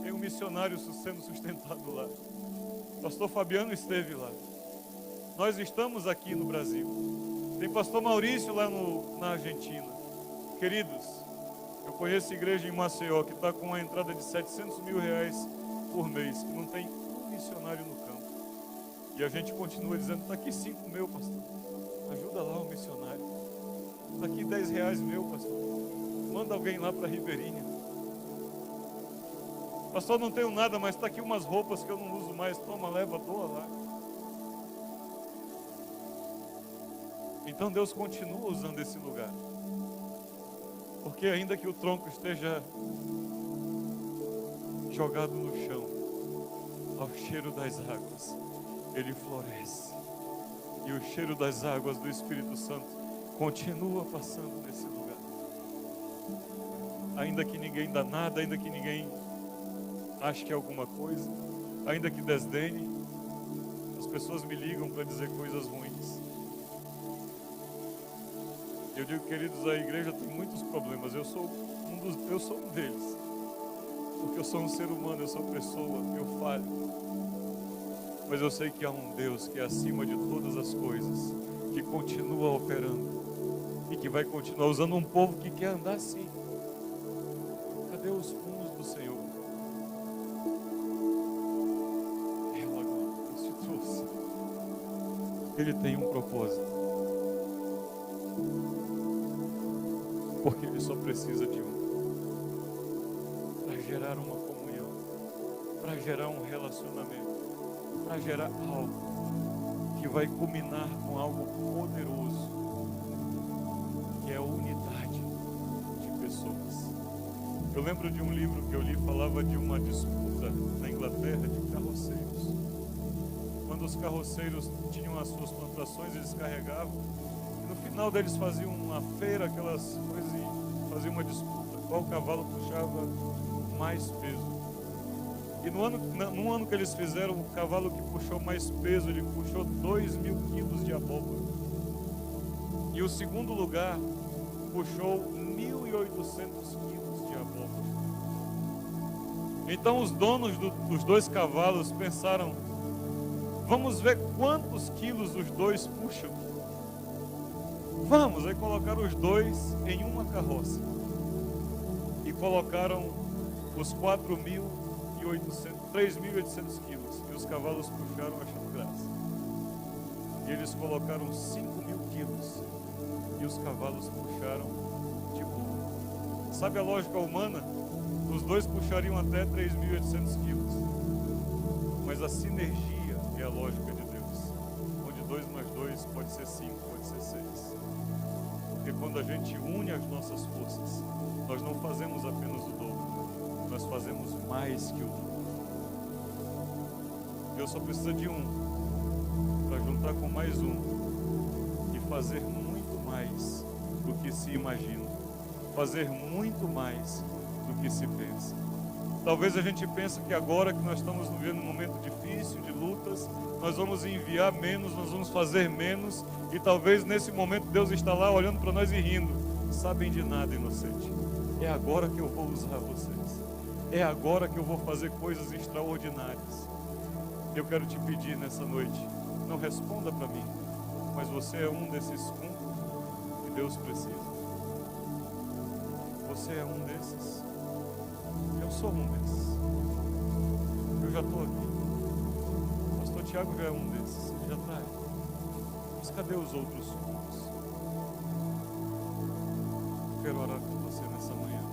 Tem um missionário sendo sustentado lá. O pastor Fabiano esteve lá. Nós estamos aqui no Brasil. Tem pastor Maurício lá na Argentina. Queridos, eu conheço a igreja em Maceió que está com uma entrada de 700 mil reais por mês, que não tem um missionário no campo. E a gente continua dizendo, está aqui 5 mil, pastor. Ajuda lá o missionário. Está aqui 10 reais meu, pastor. Manda alguém lá para Ribeirinha. Pastor, não tenho nada, mas está aqui umas roupas que eu não uso mais. Toma, leva, doa lá. Então Deus continua usando esse lugar. Porque ainda que o tronco esteja jogado no chão, ao cheiro das águas, ele floresce. E o cheiro das águas do Espírito Santo continua passando nesse lugar. Ainda que ninguém dá nada, ainda que ninguém ache que é alguma coisa, ainda que desdene, as pessoas me ligam para dizer coisas ruins. Eu digo, queridos, a igreja tem muitos problemas. Eu sou um deles. Porque eu sou um ser humano, eu sou pessoa, eu falho. Mas eu sei que há um Deus que é acima de todas as coisas, que continua operando e que vai continuar usando um povo que quer andar assim. Cadê os fundos do Senhor? Ela agora Deus te trouxe. Ele tem um propósito. Porque ele só precisa de um para gerar uma comunhão, para gerar um relacionamento, para gerar algo que vai culminar com algo poderoso, que é a unidade de pessoas. Eu lembro de um livro que eu li, falava de uma disputa na Inglaterra de carroceiros. Quando os carroceiros tinham as suas plantações, eles carregavam. No final deles faziam uma feira, aquelas coisas, e faziam uma disputa. Qual cavalo puxava mais peso? E no ano que eles fizeram, o cavalo que puxou mais peso, ele puxou 2.000 quilos de abóbora. E o segundo lugar puxou 1.800 quilos de abóbora. Então os donos dos dois cavalos pensaram, vamos ver quantos quilos os dois puxam. Vamos, aí colocaram os dois em uma carroça e colocaram os 3.800 quilos e os cavalos puxaram achando graça. E eles colocaram 5.000 quilos e os cavalos puxaram de boa. Sabe a lógica humana? Os dois puxariam até 3.800 quilos. Mas a sinergia é a lógica de Deus, onde 2 mais 2 2, pode ser 5, pode ser 6. Porque quando a gente une as nossas forças, nós não fazemos apenas o dobro, nós fazemos mais que o dobro. Deus só precisa de um para juntar com mais um e fazer muito mais do que se imagina, fazer muito mais do que se pensa. Talvez a gente pense que agora que nós estamos vivendo um momento difícil, de lutas, nós vamos enviar menos, nós vamos fazer menos, e talvez nesse momento Deus está lá olhando para nós e rindo. Sabem de nada, inocente. É agora que eu vou usar vocês. É agora que eu vou fazer coisas extraordinárias. Eu quero te pedir nessa noite, não responda para mim, mas você é um desses que Deus precisa. Você é um desses. Eu sou um desses. Eu já estou aqui. O pastor Tiago já é um desses. Ele já está aí. Mas cadê os outros? Eu quero orar com você nessa manhã.